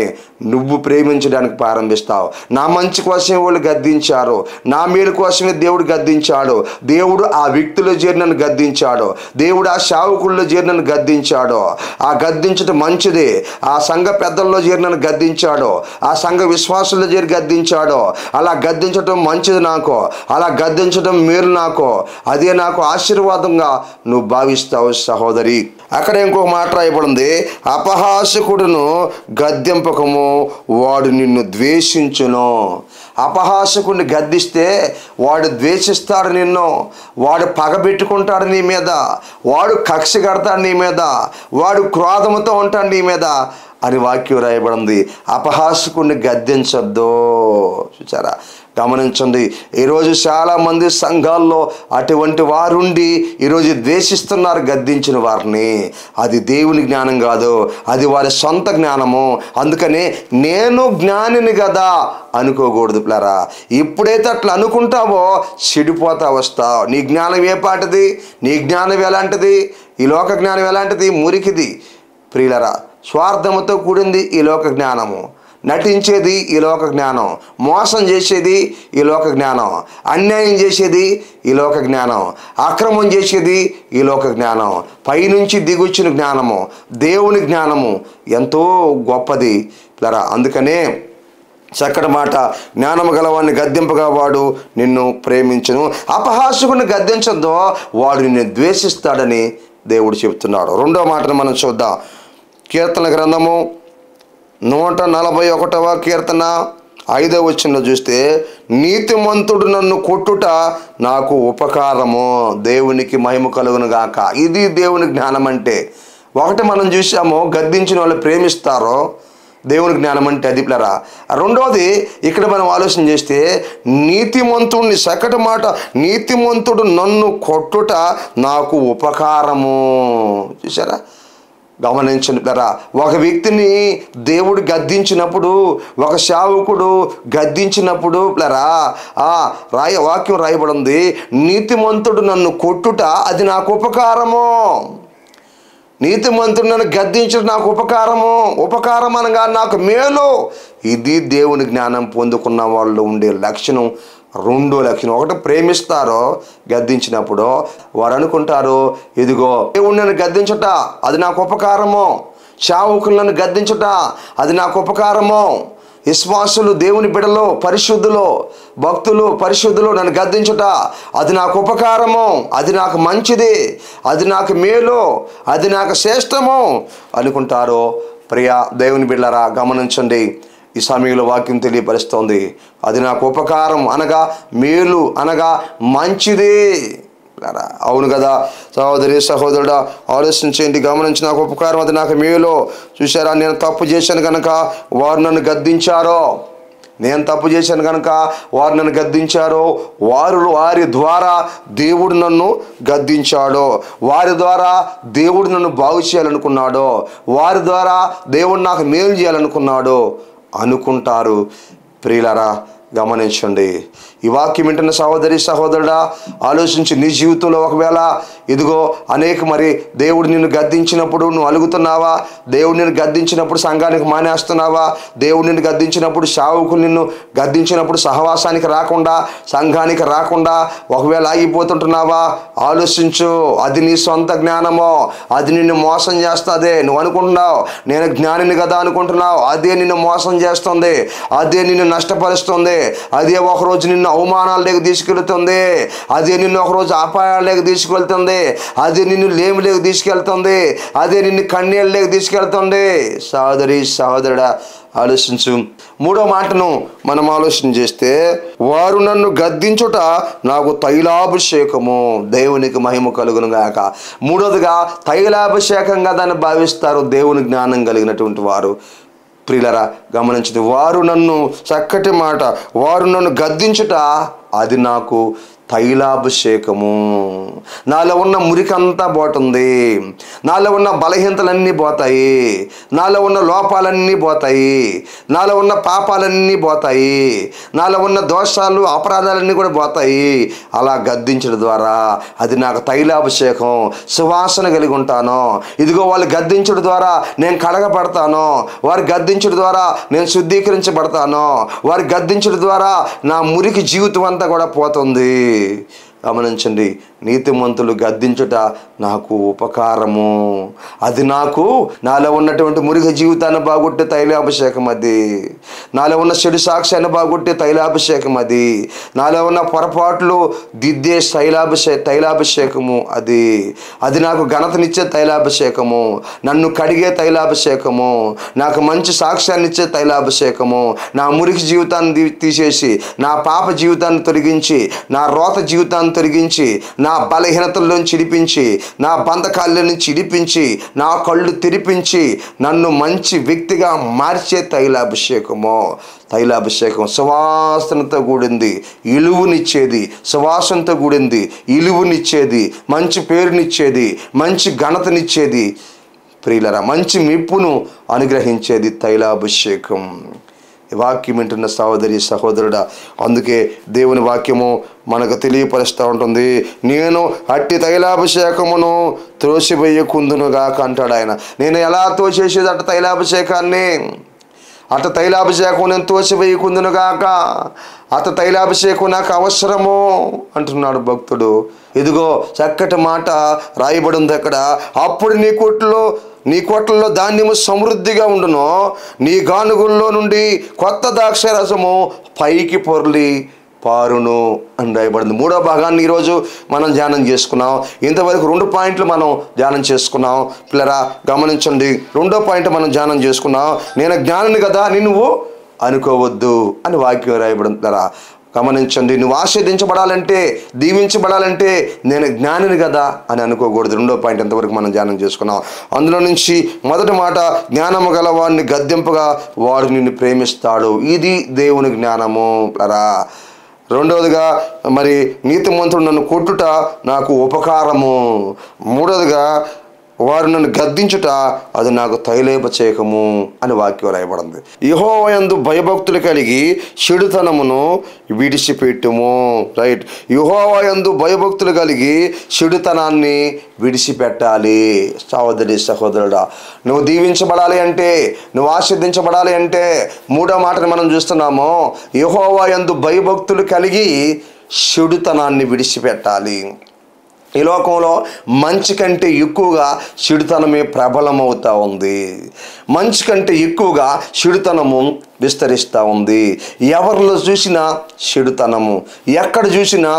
నువ్వు ప్రేమించడానికి ప్రారంభిస్తావు. నా మంచి కోసమే వాళ్ళు గద్దించారు, నా మేలు కోసమే దేవుడు గద్దించాడు, దేవుడు ఆ వ్యక్తుల చేరినను గద్దించాడు, దేవుడు ఆ సేవకుల్లో చేరినను గద్దించాడు, ఆ గద్దించడం మంచిది. ఆ సంఘ పెద్దల్లో చేరినను గద్దించాడు, ఆ సంఘ విశ్వాసుల్లో చేరి గద్దించాడు. అలా గద్దించడం మంచిది నాకు, అలా గద్దించడం మేలు నాకు, అదే నాకు ఆశీర్వాదంగా నువ్వు భావిస్తావు సహోదరి. అక్కడ ఇంకొక మాట రాయబడింది, అపహాసకుడును గద్దెంపకము, వాడు నిన్ను ద్వేషించును. అపహాసకుడిని గద్దిస్తే వాడు ద్వేషిస్తాడు నిన్ను, వాడు పగబెట్టుకుంటాడు నీ మీద, వాడు కక్ష కడతాడు నీ మీద, వాడు క్రోధముతో ఉంటాడు నీ మీద అని వాక్యం రాయబడింది. అపహాసకుడిని గద్దించొద్దు. చూచారా, గమనించండి. ఈరోజు చాలామంది సంఘాల్లో అటువంటి వారుండి ఈరోజు ద్వేషిస్తున్నారు గద్దించిన వారిని. అది దేవుని జ్ఞానం కాదు, అది వారి సొంత జ్ఞానము. అందుకని నేను జ్ఞానిని కదా అనుకోకూడదు పిల్లరా. ఎప్పుడైతే అట్లా అనుకుంటావో చెడిపోతా వస్తావు. నీ జ్ఞానం ఏ పాటిది? నీ జ్ఞానం ఎలాంటిది? ఈ లోక జ్ఞానం ఎలాంటిది? మురికిది ప్రియులరా. స్వార్థముతో కూడింది ఈ లోక జ్ఞానము, నటించేది ఈ లోక జ్ఞానం, మోసం చేసేది ఈ లోక జ్ఞానం, అన్యాయం చేసేది ఈ లోక జ్ఞానం, అక్రమం చేసేది ఈ లోక జ్ఞానం. పైనుంచి దిగొచ్చిన జ్ఞానము, దేవుని జ్ఞానము ఎంతో గొప్పది పిల్లరా. అందుకనే చక్కటి మాట, జ్ఞానము గలవాడిని గద్దింపగా వాడు నిన్ను ప్రేమించును. అపహాసకుని గద్దించద్దో వాడు నిన్ను ద్వేషిస్తాడని దేవుడు చెప్తున్నాడు. రెండో మాటను మనం చూద్దాం. కీర్తన గ్రంథము 141వ కీర్తన 5వ వచనంలో చూస్తే, నీతిమంతుడు నన్ను కొట్టుట నాకు ఉపకారము, దేవునికి మహిమ కలుగును గాక. ఇది దేవుని జ్ఞానం అంటే. ఒకటి మనం చూసాము, గద్దించిన వాళ్ళు ప్రేమిస్తారో, దేవుని జ్ఞానం అంటే అది పిల్లరా. రెండోది ఇక్కడ మనం ఆలోచన చేస్తే, నీతిమంతుడిని, చక్కటి మాట, నీతిమంతుడు నన్ను కొట్టుట నాకు ఉపకారము. చూసారా, గమనించండి పిల్లరా. ఒక వ్యక్తిని దేవుడు గద్దించినప్పుడు, ఒక సేవకుడు గద్దించినప్పుడు పిల్లరా, వాక్యం రాయబడింది, నీతిమంతుడు నన్ను కొట్టుట అది నాకు ఉపకారము. నీతిమంతుడు నన్ను గద్దించడం నాకు ఉపకారము. ఉపకారం అనగా నాకు మేలు. ఇది దేవుని జ్ఞానం పొందుకున్న వాళ్ళు ఉండే లక్షణం. రెండో లక్షణం, ఒకటి ప్రేమిస్తారో గద్దించినప్పుడు వారు అనుకుంటారు, ఇదిగో దేవుడు నన్ను గద్దించుట అది నాకు ఉపకారము, సేవకులను గద్దించుట అది నాకు ఉపకారము, విశ్వాసులు, దేవుని బిడ్డలు, పరిశుద్ధులు, భక్తులు, పరిశుద్ధులు నన్ను గద్దించుట అది నాకు ఉపకారము, అది నాకు మంచిది, అది నాకు మేలు, అది నాకు శ్రేష్టము అనుకుంటారు. ప్రియ దేవుని బిడ్డలారా, గమనించండి. ఈ సమయంలో వాక్యం తెలియపరుస్తోంది, అది నాకు ఉపకారం అనగా మేలు అనగా మంచిది. అవును కదా సహోదరి సహోదరుడా, ఆలోచించండి, గమనించి, నాకు ఉపకారం అది నాకు మేలు. చూసారా, నేను తప్పు చేశాను కనుక వారు నన్ను గద్దించారో, నేను తప్పు చేశాను కనుక వారు నన్ను గద్దించారో, వారి ద్వారా దేవుడు నన్ను గద్దించాడో, వారి ద్వారా దేవుడు నన్ను బాగు చేయాలనుకున్నాడో, వారి ద్వారా దేవుడు నాకు మేలు చేయాలనుకున్నాడో అనుకుంటారు. ప్రియులారా, గమనించండి. ఈ వాక్యం వింటున్న సహోదరి సహోదరుడా, ఆలోచించి, నీ జీవితంలో ఒకవేళ ఇదిగో మరి దేవుడు నిన్ను గద్దించినప్పుడు నువ్వు అలుగుతున్నావా? దేవుడు నిన్ను గద్దించినప్పుడు సంఘానికి మానేస్తున్నావా? దేవుడు నిన్ను గద్దించినప్పుడు, సేవకులు నిన్ను గద్దించినప్పుడు సహవాసానికి రాకుండా, సంఘానికి రాకుండా ఒకవేళ ఆగిపోతుంటున్నావా? ఆలోచించు. అది నీ సొంత జ్ఞానమో, అది నిన్ను మోసం చేస్తుంది. నువ్వు అనుకుంటున్నావు నేను జ్ఞానిని కదా అనుకుంటున్నావు, అదే నిన్ను మోసం చేస్తుంది, అదే నిన్ను నష్టపరుస్తుంది, అదే ఒకరోజు నిన్ను అవమానాలకు తీసుకెళ్తుంది, అదే నిన్ను ఒకరోజు అపాయాలకు తీసుకెళ్తుంది, అదే నిన్ను లేమిలోకి తీసుకెళ్తుంది, అదే నిన్ను కన్నీళ్ళలోకి తీసుకెళ్తుంది. సహోదరి సహోదరుడా, ఆలోచించు. మూడో మాటను మనం ఆలోచన చేస్తే, వారు నన్ను గద్దించుట నాకు తైలాభిషేకము, దేవునికి మహిమ కలుగును గాక. మూడోదిగా తైలాభిషేకంగా దాన్ని భావిస్తారు దేవుని జ్ఞానం కలిగినటువంటి వారు. ప్రియులరా, గమనించింది, వారు నన్ను, చక్కటి మాట, వారు నన్ను గద్దించుట అది నాకు తైలాభిషేకము. నాలో ఉన్న మురికంతా పోతుంది, నాలో ఉన్న బలహీనతలన్నీ పోతాయి, నాలో ఉన్న లోపాలన్నీ పోతాయి, నాలో ఉన్న పాపాలన్నీ పోతాయి, నాలో ఉన్న దోషాలు అపరాధాలన్నీ కూడా పోతాయి. అలా గద్దించడం ద్వారా అది నాకు తైలాభిషేకం, సువాసన కలిగి ఉంటాను. ఇదిగో వాళ్ళు గద్దించడం ద్వారా నేను కడగబడతాను, వారి గద్దించడం ద్వారా నేను శుద్ధీకరించబడతాను, వారి గద్దించడం ద్వారా నా మురికి జీవితం అంతా కూడా పోతుంది. గమనించండి, నీతిమంతులు గద్దించుట నాకు ఉపకారము. అది నాకు నాలో ఉన్నటువంటి మురిగ జీవితాన్ని బాగొట్టే తైలాభిషేకం అది, నాలో ఉన్న చెడు సాక్ష్యాన్ని బాగొట్టే తైలాభిషేకం అది, నాలో ఉన్న పొరపాట్లు దిద్దే తైలాభిషేకము అది. అది నాకు ఘనతనిచ్చే తైలాభిషేకము, నన్ను కడిగే తైలాభిషేకము, నాకు మంచి సాక్ష్యాన్ని ఇచ్చే తైలాభిషేకము, నా మురికి జీవితాన్ని తీసేసి నా పాప జీవితాన్ని తొలగించి, నా రోత జీవితాన్ని తొలగించి, నా బలహీనతలను చిడిపించి, నా బంధకాల నుంచి చిడిపించి, నా కళ్ళు తెరిపించి నన్ను మంచి వ్యక్తిగా మార్చే తైలాభిషేకము. తైలాభిషేకం సువాసనతో కూడింది, ఇలువునిచ్చేది, సువాసనతో కూడింది, ఇలువునిచ్చేది, మంచి పేరునిచ్చేది, మంచి ఘనతనిచ్చేది, ప్రియులరా మంచి మెప్పును అనుగ్రహించేది తైలాభిషేకం. వాక్యం వింటున్న సహోదరి సహోదరుడా, అందుకే దేవుని వాక్యము మనకు తెలియపరుస్తూ ఉంటుంది, నేను అట్టి తైలాభిషేకమును త్రోసివేయకుందునుగాక అంటాడు ఆయన. నేను ఎలా తోసేసేది అట్ట తైలాభిషేకాన్ని, అట్ట తైలాభిషేకం నేను తోసివేయకుందునుగాక, అట్ట తైలాభిషేకం నాకు అవసరము అంటున్నాడు భక్తుడు. ఇదిగో చక్కటి మాట రాయబడి ఉంది అక్కడ, అప్పుడు నీ కొట్లలో ధాన్యము సమృద్ధిగా ఉండును, నీ గానుగుల్లో నుండి కొత్త ద్రాక్ష రసము పైకి పొర్లి పారును అని రాయబడింది. మూడో భాగాన్ని ఈరోజు మనం ధ్యానం చేసుకున్నాం. ఇంతవరకు 2 పాయింట్లు మనం ధ్యానం చేసుకున్నాం. పిల్లరా గమనించండి, 2వ పాయింట్ మనం ధ్యానం చేసుకున్నాం. నేను జ్ఞానిని కదా అని నువ్వు అనుకోవద్దు అని వాక్యం రాయబడుతారా. గమనించండి, నువ్వు ఆశీర్వదించబడాలంటే, దీవించబడాలంటే నేను జ్ఞానిని కదా అని అనుకోకూడదు. 2వ పాయింట్ ఎంతవరకు మనం ధ్యానం చేసుకున్నాం. అందులో నుంచి మొదటి మాట, జ్ఞానము గలవాడిని గద్దెంపుగా వాడు నిన్ను ప్రేమిస్తాడు. ఇది దేవుని జ్ఞానము రా. రెండవదిగా మరి నీతిమంతుడు నన్ను కొట్టుట నాకు ఉపకారము. మూడవదిగా వారు నన్ను గద్దించుట అది నాకు తైలాభిషేకము అని వాక్యం రాయబడింది. యెహోవా యందు భయభక్తులు కలిగి చెడుతనమును విడిచిపెట్టుము. రైట్, యెహోవా యందు భయభక్తులు కలిగి చెడుతనాన్ని విడిచిపెట్టాలి. సహోదరి సహోదరుడా, నువ్వు దీవించబడాలి అంటే, నువ్వు ఆశీర్వదించబడాలి అంటే 3వ మాటను మనం చూస్తున్నాము, యెహోవా యందు భయభక్తులు కలిగి చెడుతనాన్ని విడిచిపెట్టాలి. ఈ లోకంలో మంచి కంటే ఎక్కువగా చెడుతనమే ప్రబలమవుతూ ఉంది. మంచి కంటే ఎక్కువగా చెడుతనము విస్తరిస్తూ ఉంది. ఎవరిలో చూసినా చెడుతనము, ఎక్కడ చూసినా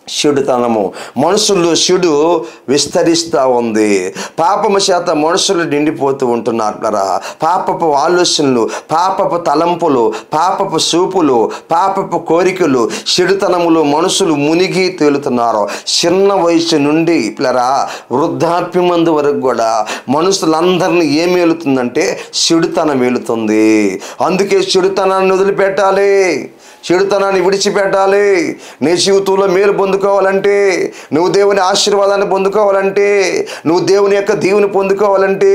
చెడుతనము, మనుషుల్లో చెడు విస్తరిస్తూ ఉంది. పాపము చేత మనుషులు నిండిపోతూ ఉంటున్నారు. పాపపు ఆలోచనలు, పాపపు తలంపులు, పాపపు చూపులు, పాపపు కోరికలు, చెడుతనములు మనుషులు మునిగి తేలుతున్నారు. చిన్న వయసు నుండి పిల్లరా వృద్ధాప్యమందు వరకు కూడా మనుషులందరినీ ఏం ఏలుతుందంటే చెడుతనం ఏలుతుంది. అందుకే చెడుతనాన్ని వదిలిపెట్టాలి, చెడుతనాన్ని విడిచిపెట్టాలి. నీ జీవితంలో మేలు పొందుకోవాలంటే, నువ్వు దేవుని ఆశీర్వాదాన్ని పొందుకోవాలంటే, నువ్వు దేవుని యొక్క దీవుని పొందుకోవాలంటే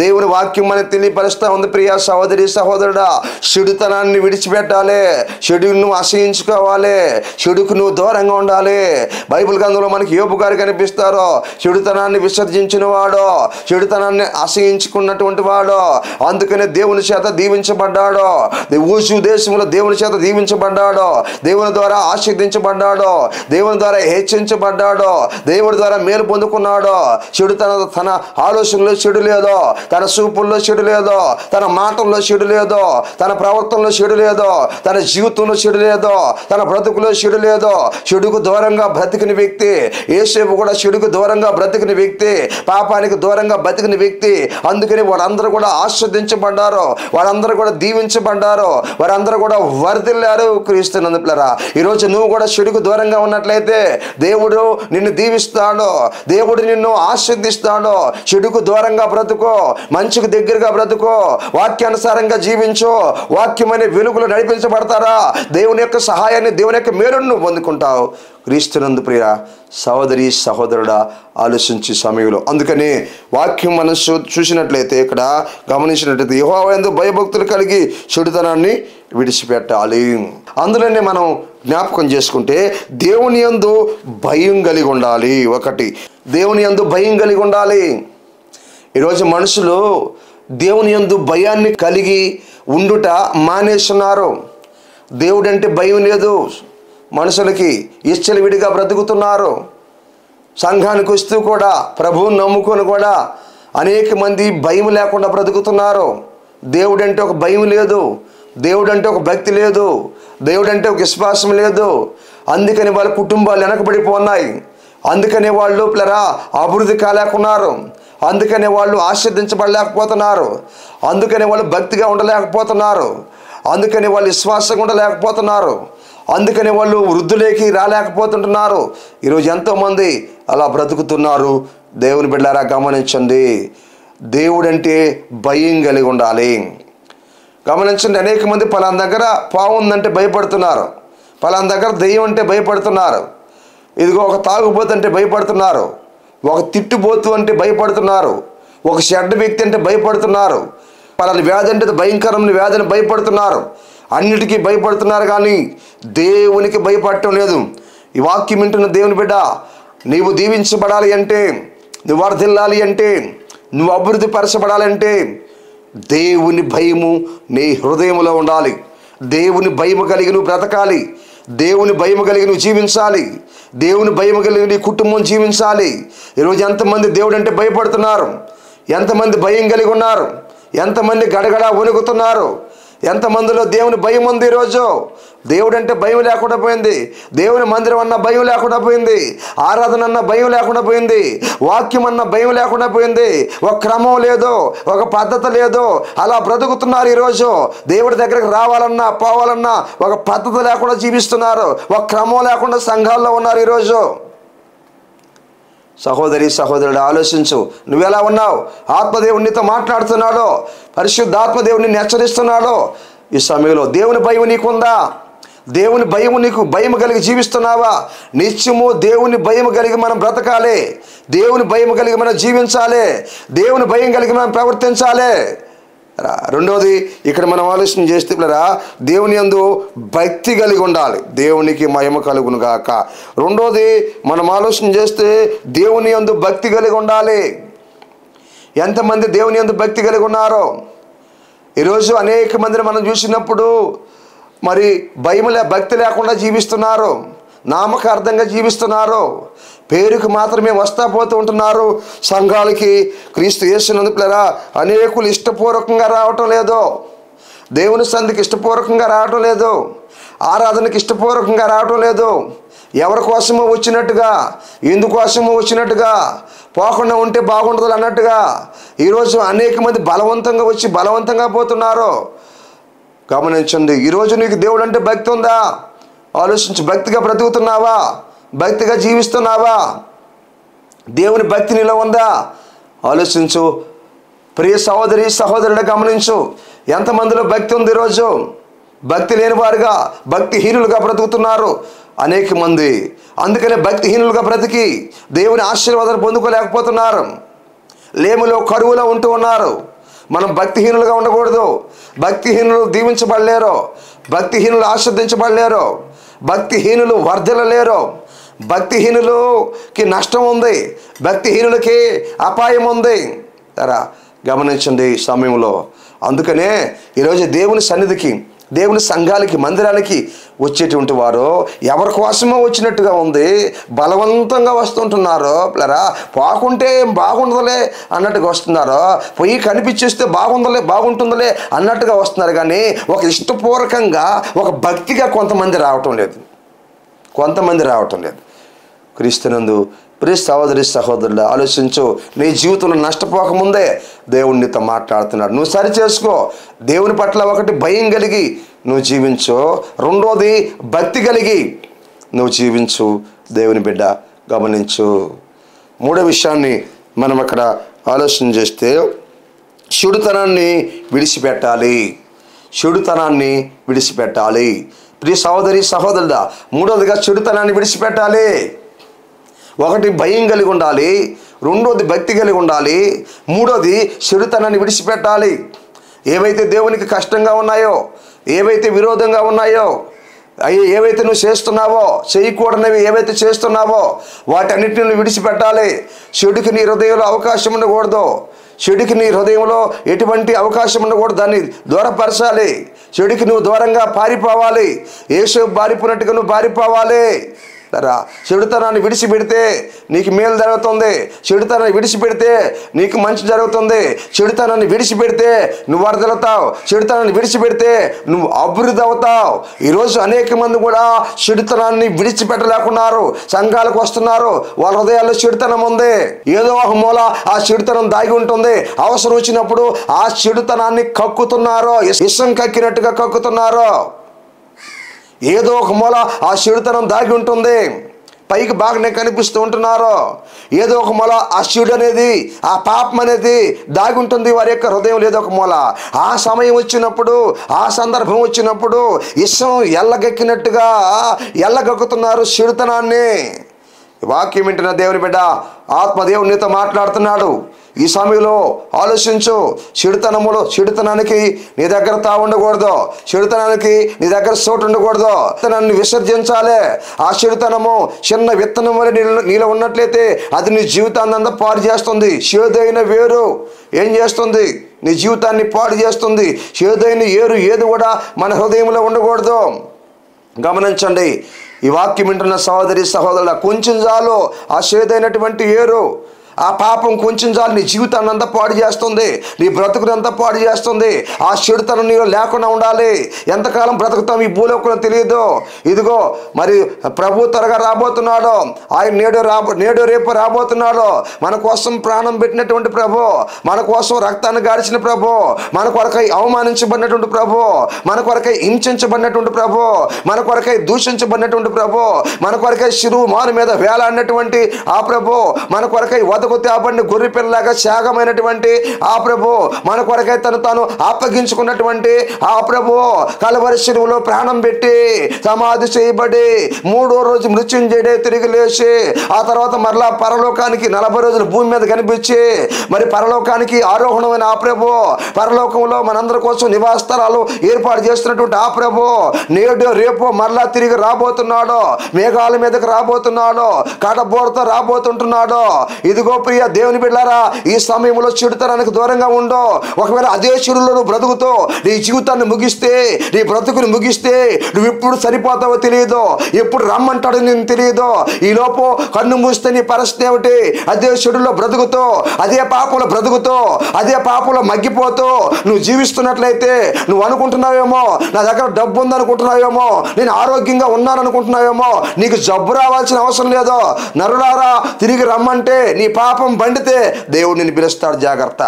దేవుని వాక్యం మనకు తెలియపరుస్తూ ఉంది. ప్రియా సహోదరి సహోదరుడా, చెడుతనాన్ని విడిచిపెట్టాలి, చెడును నువ్వు అసహించుకోవాలి, చెడుకు నువ్వు దూరంగా ఉండాలి. బైబిల్ గ్రంథంలో మనకి యోబు గారు కనిపిస్తారు. చెడుతనాన్ని విసర్జించిన వాడు, చెడుతనాన్ని అసహించుకున్నటువంటి వాడు, అందుకనే దేవుని చేత దీవించబడ్డాడు. ఊసు దేశంలో దేవుని చేత దీవించబడ్డాడు, దేవుని ద్వారా ఆశీర్వదించబడ్డాడు, దేవుని ద్వారా హెచ్చించబడ్డాడు, దేవుడి ద్వారా మేలు పొందుకున్నాడు. చెడు తన ఆలోచనలో చెడు లేదో, తన చూపుల్లో చెడు లేదో, తన మాటల్లో చెడు లేదో, తన ప్రవర్తనలో చెడు లేదో, తన జీవితంలో చెడు లేదో, తన బ్రతుకులో చెడు లేదో. చెడుకు దూరంగా బ్రతికిన వ్యక్తి, యేసేపు కూడా చెడుకు దూరంగా బ్రతికిన వ్యక్తి, పాపానికి దూరంగా బ్రతికిన వ్యక్తి. అందుకని వారందరూ కూడా ఆశీర్వదించబడ్డారు, వారందరూ కూడా దీవించబడ్డారు, వారందరూ కూడా వర్ధిల్లారు. ఉన్నాడు క్రీస్తునందు పిల్లరా. ఈరోజు నువ్వు కూడా చెడుకు దూరంగా ఉన్నట్లయితే దేవుడు నిన్ను దీవిస్తాడు, దేవుడు నిన్ను ఆశీర్దిస్తాడు. చెడుకు దూరంగా బ్రతుకో, మంచికి దగ్గరగా బ్రతుకో, వాక్యానుసారంగా జీవించు. వాక్యం అనే వెలుగులో నడిపించబడతారా, దేవుని యొక్క సహాయాన్ని, దేవుని యొక్క మేలును నువ్వు పొందుకుంటావు. క్రీస్తునందు ప్రియ సహోదరి సహోదరుడా, ఆలోచించి సమయంలో అందుకని వాక్యం మనం చూసినట్లయితే, ఇక్కడ గమనించినట్లయితే యెహోవా యందు భయభక్తులు కలిగి చెడుతనాన్ని విడిచిపెట్టాలి. అందులోనే మనం జ్ఞాపకం చేసుకుంటే దేవుని యందు భయం కలిగి ఉండాలి. ఒకటి, దేవుని యందు భయం కలిగి ఉండాలి. ఈరోజు మనుషులు దేవుని యందు భయాన్ని కలిగి ఉండుట మానేస్తున్నారు. దేవుడంటే భయం లేదు మనుషులకి, విడిగా బ్రతుకుతున్నారు. సంఘానికి వస్తూ కూడా, ప్రభువుని నమ్ముకొని కూడా అనేక మంది భయం లేకుండా బ్రతుకుతున్నారు. దేవుడంటే ఒక భయం లేదు, దేవుడంటే ఒక భక్తి లేదు, దేవుడంటే ఒక విశ్వాసం లేదు. అందుకని వాళ్ళ కుటుంబాలు వెనకబడిపోన్నాయి. అందుకనే వాళ్ళు అభివృద్ధి కాలేకున్నారు. అందుకనే వాళ్ళు ఆశీర్దించబడలేకపోతున్నారు. అందుకనే వాళ్ళు భక్తిగా ఉండలేకపోతున్నారు. అందుకని వాళ్ళు విశ్వాసంగా ఉండలేకపోతున్నారు. అందుకని వాళ్ళు వృద్ధులేకి రాలేకపోతుంటున్నారు. ఈరోజు ఎంతోమంది అలా బ్రతుకుతున్నారు. దేవుని బిడ్డలారా గమనించండి, దేవుడంటే భయం కలిగి ఉండాలి. గమనించండి, అనేక మంది పలానా దగ్గర పాము ఉందంటే భయపడుతున్నారు, పలానా దగ్గర దెయ్యం అంటే భయపడుతున్నారు, ఇదిగో ఒక తాగుబోతు అంటే భయపడుతున్నారు, ఒక తిట్టుబోతు అంటే భయపడుతున్నారు, ఒక చెడ్డ వ్యక్తి అంటే భయపడుతున్నారు, పలానా వ్యాధి అంటే భయంకరమైన వ్యాధిని భయపడుతున్నారు. అన్నిటికీ భయపడుతున్నారు, కానీ దేవునికి భయపడటం లేదు. ఈ వాక్యం వింటున్న దేవుని బిడ్డ, నీవు దీవించబడాలి అంటే, నువ్వు వర్ధిల్లాలి అంటే, నువ్వు అభివృద్ధి పరచబడాలంటే దేవుని భయము నీ హృదయంలో ఉండాలి. దేవుని భయము కలిగి నువ్వు బ్రతకాలి. దేవుని భయము కలిగి నువ్వు జీవించాలి. దేవుని భయము కలిగి నీ కుటుంబం జీవించాలి. ఈరోజు ఎంతమంది దేవుడు అంటే భయపడుతున్నారు, ఎంతమంది భయం కలిగి ఉన్నారు, ఎంతమంది గడగడ వణుకుతున్నారు, ఎంతమందిలో దేవుని భయం ఉంది. ఈరోజు దేవుడు అంటే భయం లేకుండా పోయింది, దేవుని మందిరం అన్న భయం లేకుండా పోయింది, ఆరాధన అన్న భయం లేకుండా పోయింది, వాక్యం అన్న భయం లేకుండా పోయింది. ఒక క్రమం లేదు, ఒక పద్ధతి లేదు, అలా బ్రతుకుతున్నారు. ఈరోజు దేవుడి దగ్గరికి రావాలన్నా పోవాలన్నా ఒక పద్ధతి లేకుండా జీవిస్తున్నారు, ఒక క్రమం లేకుండా సంఘాల్లో ఉన్నారు. ఈరోజు సహోదరి సహోదరుడు ఆలోచించు, నువ్వెలా ఉన్నావు? ఆత్మదేవుడు నీతో మాట్లాడుతున్నాడో, పరిశుద్ధాత్మదేవుడిని హెచ్చరిస్తున్నాడో? ఈ సమయంలో దేవుని భయం నీకుందా? దేవుని భయము నీకు భయం కలిగి జీవిస్తున్నావా? నిత్యము దేవుని భయం కలిగి మనం బ్రతకాలి, దేవుని భయం కలిగి మనం జీవించాలి, దేవుని భయం కలిగి మనం ప్రవర్తించాలి. రెండోది, ఇక్కడ మనం ఆలోచన చేస్తే దేవుని యందు భక్తి కలిగి ఉండాలి, దేవునికి మహిమ కలుగును గాక. రెండోది మనం ఆలోచన చేస్తే దేవుని యందు భక్తి కలిగి ఉండాలి. ఎంతమంది దేవుని యందు భక్తి కలిగి ఉన్నారో? ఈరోజు అనేక మందిని మనం చూసినప్పుడు మరి భక్తి లేకుండా జీవిస్తున్నారు, నామకార్థంగా జీవిస్తున్నారు, పేరుకు మాత్రమే వస్తా పోతూ ఉంటున్నారు. సంఘాలకి క్రీస్తు యేసునందు అనేకులు ఇష్టపూర్వకంగా రావటం లేదు, దేవుని సంధికి ఇష్టపూర్వకంగా రావటం లేదు, ఆరాధనకి ఇష్టపూర్వకంగా రావటం లేదు. ఎవరి కోసమో వచ్చినట్టుగా, ఎందుకోసమో వచ్చినట్టుగా, పోకుండా ఉంటే బాగుండదు అన్నట్టుగా ఈరోజు అనేక మంది బలవంతంగా వచ్చి బలవంతంగా పోతున్నారు. గమనించండి, ఈరోజు నీకు దేవుడు అంటే భక్తి ఉందా? ఆలోచించు. భక్తిగా బ్రతుకుతున్నావా? భక్తిగా జీవిస్తున్నావా? దేవుని భక్తి నీలో ఉందా? ఆలోచించు. ప్రియ సహోదరి సహోదరుడు గమనించు, ఎంతమందిలో భక్తి ఉంది? ఈరోజు భక్తి లేని వారుగా, భక్తిహీనులుగా బ్రతుకుతున్నారు అనేక మంది. అందుకనే భక్తిహీనులుగా బ్రతికి దేవుని ఆశీర్వాదాలు పొందుకోలేకపోతున్నారు, లేములో కరువులో ఉంటూ ఉన్నారు. మనం భక్తిహీనులుగా ఉండకూడదు. భక్తిహీనులు దీవించబడలేరు, భక్తిహీనులు ఆశీర్దించబడలేరు, భక్తిహీనులు వర్ధిల్లలేరు. భక్తిహీనులకి నష్టం ఉంది, భక్తిహీనులకి అపాయం ఉంది. గమనించండి ఈ సమయంలో. అందుకనే ఈరోజు దేవుని సన్నిధికి, దేవుని సంఘాలకి, మందిరానికి వచ్చేటువంటి వారు ఎవరి కోసమో వచ్చినట్టుగా ఉంది, బలవంతంగా వస్తుంటున్నారు. పోకుంటే బాగుండదులే అన్నట్టుగా వస్తున్నారు, పోయి కనిపించేస్తే బాగుంటుందిలే అన్నట్టుగా వస్తున్నారు. కానీ ఒక ఇష్టపూర్వకంగా, ఒక భక్తిగా కొంతమంది రావటం లేదు. క్రీస్తునందు ప్రియ సహోదరి సహోదరులు ఆలోచించు. నీ జీవితంలో నష్టపోకముందే దేవుడు నీతో మాట్లాడుతున్నాడు. నువ్వు సరి చేసుకో. దేవుని పట్ల ఒకటి భయం కలిగి నువ్వు జీవించు. రెండోది భక్తి కలిగి నువ్వు జీవించు. దేవుని బిడ్డ గమనించు. మూడో విషయాన్ని మనం అక్కడ ఆలోచన చేస్తే చెడుతనాన్ని విడిచిపెట్టాలి. చెడుతనాన్ని విడిచిపెట్టాలి. ప్రియ సహోదరి సహోదరుడా, మూడోదిగా చెడుతనాన్ని విడిచిపెట్టాలి. ఒకటి భయం కలిగి ఉండాలి, రెండోది భక్తి కలిగి ఉండాలి, మూడోది చెడుతనాన్ని విడిచిపెట్టాలి. ఏవైతే దేవునికి కష్టంగా ఉన్నాయో, ఏవైతే విరోధంగా ఉన్నాయో, ఏవైతే నువ్వు చేస్తున్నావో, చేయకూడనివి ఏవైతే చేస్తున్నావో వాటన్నిటిని విడిచిపెట్టాలి. చెడుకి నీ హృదయంలో అవకాశం ఉండకూడదు. చెడుకి నీ హృదయంలో ఎటువంటి అవకాశం ఉండకూడదు. దాన్ని దూరపరచాలి. చెడుకి నువ్వు దూరంగా పారిపోవాలి. యేసు పారిపోయినట్టుగా నువ్వు పారిపోవాలి. చెడుతనాన్ని విడిచిపెడితే నీకు మేలు జరుగుతుంది. చెడుతనాన్ని విడిచిపెడితే నీకు మంచి జరుగుతుంది. చెడుతనాన్ని విడిచిపెడితే నువ్వు వరదలుతావు. చెడుతనాన్ని విడిచిపెడితే నువ్వు అభివృద్ధి అవుతావు. ఈరోజు అనేక మంది కూడా చెడుతనాన్ని విడిచిపెట్టలేకున్నారు. సంఘాలకు వస్తున్నారు, వాళ్ళ హృదయాల్లో చెడుతనం ఉంది. ఏదో ఒక మూల ఆ చెడుతనం దాగి ఉంటుంది. అవసరం వచ్చినప్పుడు ఆ చెడుతనాన్ని కక్కుతున్నారు. ఇష్టం కక్కినట్టుగా కక్కుతున్నారు. ఏదో ఒక మూల ఆ చెడుతనం దాగి ఉంటుంది. పైకి బాగానే కనిపిస్తూ ఉంటున్నారు. ఏదో ఒక మూల ఆ చెడు అనేది, ఆ పాపం అనేది దాగి ఉంటుంది వారి యొక్క హృదయం. ఏదో ఒక మూల ఆ సమయం వచ్చినప్పుడు, ఆ సందర్భం వచ్చినప్పుడు ఇష్టం ఎల్లగెక్కినట్టుగా ఎల్లగక్కుతున్నారు చెడుతనాన్ని. వాక్యం వింటున్న దేవుని బిడ్డ, ఆత్మదేవుడు నీతో మాట్లాడుతున్నాడు. ఈ సమయంలో ఆలోచించు. చెడుతనానికి నీ దగ్గర తా ఉండకూడదు. చెడుతనానికి నీ దగ్గర చోటు ఉండకూడదు. చెడుతనాన్ని విసర్జించాలి. ఆ చెడుతనము చిన్న విత్తనం వల్ల నీలో ఉన్నట్లయితే అది నీ జీవితాన్ని అంతా పాడు చేస్తుంది. చేదైన వేరు ఏం చేస్తుంది? నీ జీవితాన్ని పాడు చేస్తుంది. చేదైన ఏది కూడా మన హృదయంలో ఉండకూడదు. గమనించండి. ఈ వాక్యం వింటున్న సహోదరి సహోదరుల, కొంచెం చాలు ఆ చేదైనటువంటి ఏరు, ఆ పాపం కొంచెం చాలు నీ జీవితాన్ని అంతా పాడు చేస్తుంది. నీ బ్రతుకునంతా పాడు చేస్తుంది. ఆ చెడుతనం నీలో లేకుండా ఉండాలి. ఎంతకాలం బ్రతుకుతాం ఈ భూలోకంలో తెలియదు. ఇదిగో మరి ప్రభు త్వరగా రాబోతున్నాడు. ఆయన నేడు రేపు రాబోతున్నాడు. మన కోసం ప్రాణం పెట్టినటువంటి ప్రభు, మన కోసం రక్తాన్ని గార్చిన ప్రభు, మన కొరకై అవమానించబడినటువంటి ప్రభు, మన కొరకై హింసించబడినటువంటి ప్రభు, మన కొరకై దూషించబడినటువంటి ప్రభు, మన కొరకై శిరువు మాను మీద వేలాడినటువంటి ఆ ప్రభు, మన కొరకై తేబడిన గొర్రె పిల్లలాగా త్యాగమైనటువంటి ఆ ప్రభు, మన కొరకై తాను అప్పగించుకున్నటువంటి ఆ ప్రభు కలవరి శిలువలో ప్రాణం పెట్టి సమాధి చేయబడి 3వ రోజు మృత్యుంజయుడై తిరిగి లేచి ఆ తర్వాత మరలా పరలోకానికి 40 రోజులు భూమి మీద కనిపించి మరి పరలోకానికి ఆరోహణమైన ఆ ప్రభు, పరలోకంలో మనందరి కోసం నివాస స్థలాలు ఏర్పాటు చేస్తున్నటువంటి ఆ ప్రభు నేడు రేపు మరలా తిరిగి రాబోతున్నాడు. మేఘాల మీదకి రాబోతున్నాడు. కడబోరతో రాబోతుంటున్నాడు. ఇదిగో ప్రియ దేవుని బిడ్డలారా, ఈ సమయంలో చెడుతనానికి దూరంగా ఉండు. ఒకవేళ అదే చెడులో నువ్వు బ్రతుకుతూ నీ జీవితాన్ని ముగిస్తే, నీ బ్రతుకుని ముగిస్తే నువ్వు ఎప్పుడు సరిపోతావో తెలియదు, ఎప్పుడు రమ్మంటాడో నేను తెలియదు. ఈ లోపు కన్ను మూస్తే నీ పరిస్థితి ఏమిటి? అదే చెడులో బ్రతుకుతూ, అదే పాపంలో బ్రతుకుతూ, అదే పాపంలో మగ్గిపోతూ నువ్వు జీవిస్తున్నట్లయితే నువ్వు అనుకుంటున్నావేమో నా దగ్గర డబ్బు ఉందనుకుంటున్నావేమో, నేను ఆరోగ్యంగా ఉన్నాను అనుకుంటున్నావేమో. నీకు జబ్బు రావాల్సిన అవసరం లేదు. నరులారా తిరిగి రమ్మంటే నీ పాపం బండితే దేవుడు నిన్ను పిలుస్తాడు. జాగ్రత్త.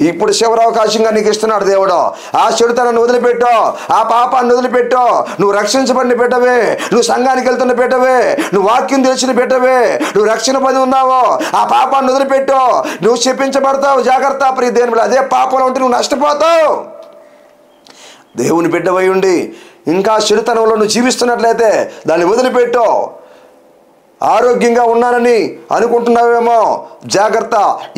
ఇప్పుడు చివరి అవకాశంగా నీకు ఇస్తున్నాడు దేవుడు. ఆ చెడుతనాన్ని వదిలిపెట్టు, ఆ పాపాన్ని వదిలిపెట్టు. నువ్వు రక్షించబడిన బిడ్డవే, నువ్వు సంఘానికి వెళ్తున్న బిడ్డవే, నువ్వు వాక్యం తెలిసిన బిడ్డవే, నువ్వు రక్షణ పొంది ఉన్నావు. ఆ పాపాన్ని వదిలిపెట్టు. నువ్వు చెప్పించబడతావు. జాగ్రత్త ప్రియ దేవుని బిడ్డ. అదే పాపంలో ఉంటే నువ్వు నష్టపోతావు. దేవుని బిడ్డవై ఉండి ఇంకా చెడుతనంలో నువ్వు జీవిస్తున్నట్లయితే దాన్ని వదిలిపెట్టు. ఆరోగ్యంగా ఉన్నానని అనుకుంటున్నావేమో, జాగ్రత్త.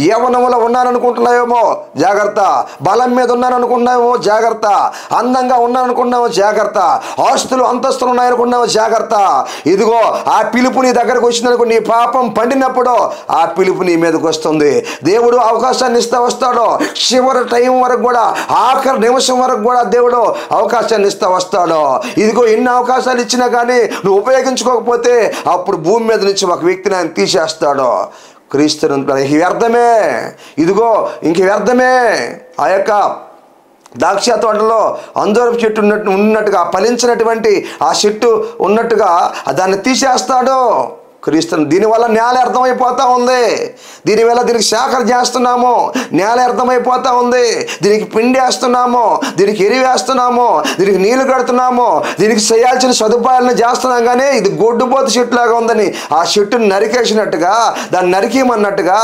యవ్వనంలో ఉన్నాననుకుంటున్నావేమో, జాగ్రత్త. బలం మీద ఉన్నాననుకుంటున్నావేమో, జాగ్రత్త. అందంగా ఉన్నాననుకుంటున్నావో, జాగ్రత్త. ఆస్తులు అంతస్తులు ఉన్నాయనుకుంటున్నావో, జాగ్రత్త. ఇదిగో ఆ పిలుపు నీ దగ్గరకు వచ్చినందుకు నీ పాపం పండినప్పుడు ఆ పిలుపు నీ మీదకి వస్తుంది. దేవుడు అవకాశాన్ని ఇస్తా వస్తాడు. చివరి టైం వరకు కూడా, ఆఖరి నిమిషం వరకు కూడా దేవుడు అవకాశాన్ని ఇస్తా వస్తాడు. ఇదిగో ఎన్ని అవకాశాలు ఇచ్చినా కానీ నువ్వు ఉపయోగించుకోకపోతే అప్పుడు భూమి మీద నుంచి ఒక వ్యక్తిని ఆయన తీసేస్తాడు. క్రీస్తుని వ్యర్థమే. ఇదిగో ఇంక వ్యర్థమే. ఆ యొక్క ద్రాక్ష తోటలో అంజూరపు చెట్టు ఉన్నట్టుగా ఫలించినటువంటి ఆ చెట్టు ఉన్నట్టుగా దాన్ని తీసేస్తాడు. క్రీస్తుని. దీనివల్ల నేల అర్థమైపోతూ ఉంది. దీనివల్ల దీనికి శాఖ చేస్తున్నాము, నేల అర్థమైపోతూ ఉంది. దీనికి పిండి వేస్తున్నాము, దీనికి ఎరువు వేస్తున్నాము, దీనికి నీళ్లు కడుతున్నాము, దీనికి చేయాల్సిన సదుపాయాలను చేస్తున్నాం. కానీ ఇది గొడ్డుపోతు చెట్టులాగా ఉందని ఆ చెట్టును నరికేసినట్టుగా, దాన్ని నరికేయమన్నట్టుగా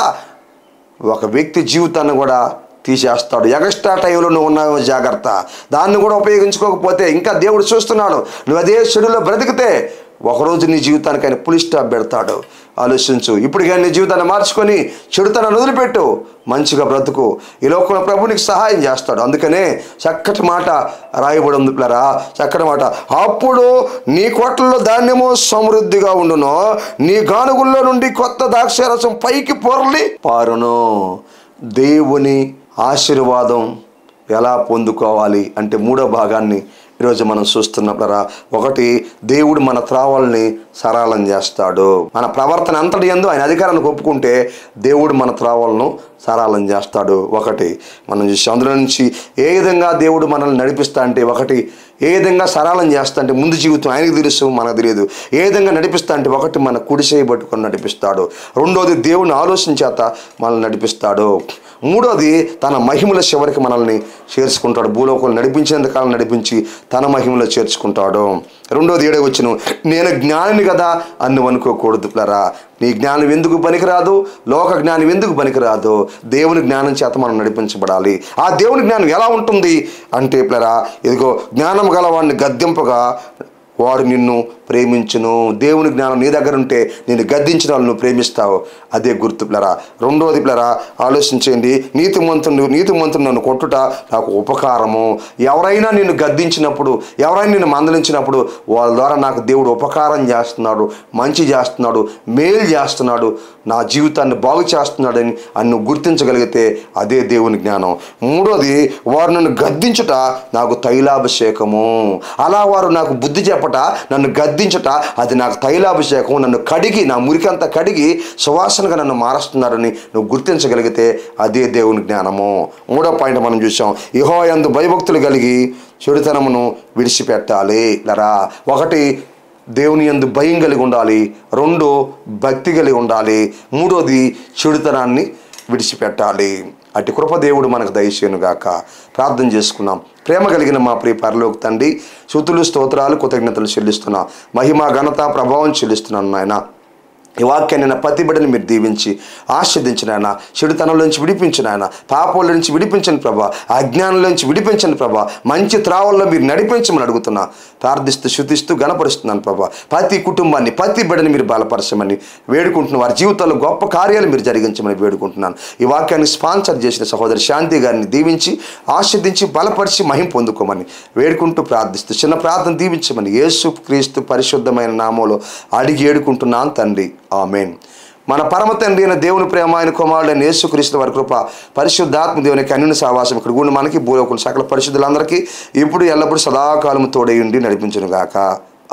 ఒక వ్యక్తి జీవితాన్ని కూడా తీసేస్తాడు. ఎగస్ట్రా టైంలో నువ్వు ఉన్నావు, జాగ్రత్త. దాన్ని కూడా ఉపయోగించుకోకపోతే ఇంకా దేవుడు చూస్తున్నాడు. నువ్వు అదే చెడులో బ్రతికితే ఒకరోజు నీ జీవితానికి ఆయన పులి స్టాప్ పెడతాడు. ఆలోచించు. ఇప్పుడు కానీ నీ జీవితాన్ని మార్చుకొని చెడుతనాన్ని వదిలిపెట్టు, మంచిగా బ్రతుకు. ఈ లోకంలో ప్రభు నీకు సహాయం చేస్తాడు. అందుకనే చక్కటి మాట రాయబడి ఉంది పిల్లరా, చక్కటి మాట. అప్పుడు నీ కోటల్లో ధాన్యము సమృద్ధిగా ఉండును, నీ గానుగుల్లో నుండి కొత్త ద్రాక్షారసం పైకి పొరలి పారును. దేవుని ఆశీర్వాదం ఎలా పొందుకోవాలి అంటే మూడో భాగాన్ని ఈరోజు మనం చూస్తున్నప్పుడరా, ఒకటి, దేవుడు మన త్రావల్ని సరళం చేస్తాడు. మన ప్రవర్తన అంతటి యందు ఆయన అధికారాన్ని ఒప్పుకుంటే దేవుడు మన త్రావలను సరళం చేస్తాడు. ఒకటి మనం చూసి అందులో నుంచి ఏ విధంగా దేవుడు మనల్ని నడిపిస్తా అంటే, ఒకటి ఏ విధంగా సరళం చేస్తా అంటే ముందు జీవితం ఆయనకు తెలుసు, మనకు తెలియదు. ఏ విధంగా నడిపిస్తా అంటే, ఒకటి మన కుడి చేయి పట్టుకొని నడిపిస్తాడు. రెండోది దేవుని ఆలోచన చేత మనల్ని నడిపిస్తాడు. మూడోది తన మహిమల చివరికి మనల్ని చేర్చుకుంటాడు. భూలోకంలో నడిపించేంత కాలం నడిపించి తన మహిమలో చేర్చుకుంటాడు. రెండోది 7వ వచనం, నేను జ్ఞానిని కదా అని నువ్వు అనుకోకూడదు పిల్లరా. నీ జ్ఞానం ఎందుకు పనికిరాదు, లోక జ్ఞానం ఎందుకు పనికిరాదు. దేవుని జ్ఞానం చేత మనం నడిపించబడాలి. ఆ దేవుని జ్ఞానం ఎలా ఉంటుంది అంటే పిల్లరా, ఇదిగో జ్ఞానం గలవాడిని గద్దింపగా వాడు నిన్ను ప్రేమించును. దేవుని జ్ఞానం నీ దగ్గర ఉంటే నేను గద్దించిన వాళ్ళు నువ్వు ప్రేమిస్తావు. అదే గుర్తు పిల్లరా. రెండోది పిల్లరా, ఆలోచించండి. నీతిమంతుడు నన్ను కొట్టుట నాకు ఉపకారము. ఎవరైనా నిన్ను గద్దించినప్పుడు, ఎవరైనా నిన్ను మందలించినప్పుడు వాళ్ళ ద్వారా నాకు దేవుడు ఉపకారం చేస్తున్నాడు, మంచి చేస్తున్నాడు, మేలు చేస్తున్నాడు, నా జీవితాన్ని బాగు చేస్తున్నాడని నువ్వు గుర్తించగలిగితే అదే దేవుని జ్ఞానం. మూడోది, వారు నన్ను గద్దించుట నాకు తైలాభిషేకము. అలా వారు నాకు బుద్ధి చెప్పట, నన్ను గద్దించుట అది నాకు తైలాభిషేకం. నన్ను కడిగి, నా మురికంతా కడిగి సువాసనగా నన్ను మారుస్తున్నారని నువ్వు గుర్తించగలిగితే అదే దేవుని జ్ఞానము. మూడో పాయింట్ మనం చూసాం, యెహోవా యందు భయభక్తులు కలిగి చెడుతనమును విడిచిపెట్టాలి. లరా, ఒకటి దేవుని యందు భయం కలిగి ఉండాలి, రెండు భక్తి కలిగి ఉండాలి, మూడోది చెడుతనాన్ని విడిచిపెట్టాలి. అటు కృప దేవుడు మనకు దయచేయునుగాక. ప్రార్థన చేసుకున్నాం. ప్రేమ కలిగిన మా ప్రియ పరలోక తండ్రి, స్తుతులు స్తోత్రాలు కృతజ్ఞతలు చెల్లిస్తున్నా, మహిమ ఘనత ప్రభావం చెల్లిస్తున్నాను నాయన. ఈ వాక్యాన్ని నా ప్రతి బిడ్డని మీరు దీవించి ఆశీర్వదించిన ఆయన, చెడుతనంలోంచి విడిపించిన ఆయన, పాపాల నుంచి విడిపించండి ప్రభా, అజ్ఞానంలోంచి విడిపించండి ప్రభా, మంచి త్రావల్లో మీరు నడిపించమని అడుగుతున్నా, ప్రార్థిస్తూ శుద్ధిస్తూ గణపరుస్తున్నాను ప్రభా. ప్రతి కుటుంబాన్ని, ప్రతి బిడ్డని మీరు బలపరచమని వేడుకుంటున్నాను. వారి జీవితాల్లో గొప్ప కార్యాలు మీరు జరిగించమని వేడుకుంటున్నాను. ఈ వాక్యాన్ని స్పాన్సర్ చేసిన సహోదరి శాంతి గారిని దీవించి ఆశీర్దించి బలపరిచి మహిమ పొందుకోమని వేడుకుంటూ ప్రార్థిస్తూ చిన్న ప్రార్థన దీవించమని యేసు క్రీస్తు పరిశుద్ధమైన నామంలో అడిగి వేడుకుంటున్నాను తండ్రి. ఆమేన్. మన పరమ తండ్రి అయిన దేవుని ప్రేమ, ఆయన కుమారుడైన యేసుక్రీస్తు వారి కృప, పరిశుద్ధాత్మ దేవునికి అన్యుని సావాసం ఇక్కడ కూడా మనకి భూలోకులు సకల పరిశుద్ధులందరికీ ఇప్పుడు ఎల్లప్పుడూ సదాకాలము తోడయుండి నడిపించునుగాక.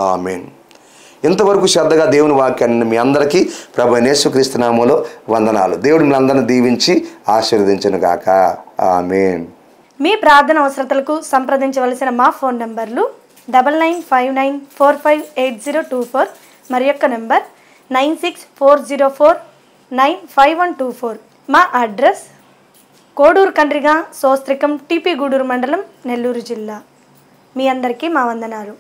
ఆమేన్. ఇంతవరకు శ్రద్ధగా దేవుని వాక్యాన్ని మీ అందరికీ ప్రభు యేసుక్రీస్తు నామములో వందనాలు. దేవుడు మీ అందరిని దీవించి ఆశీర్వదించునుగాక. ఆమేన్. మీ ప్రార్థన అవసరతలకు సంప్రదించవలసిన మా ఫోన్ నంబర్లు 9959458024 మరి యొక్క నంబర్ 9640495124. మా అడ్రస్ కోడూరు కండ్రిగా సోస్త్రికం టీపీ గూడూరు మండలం నెల్లూరు జిల్లా. మీ అందరికీ మా వందనాలు.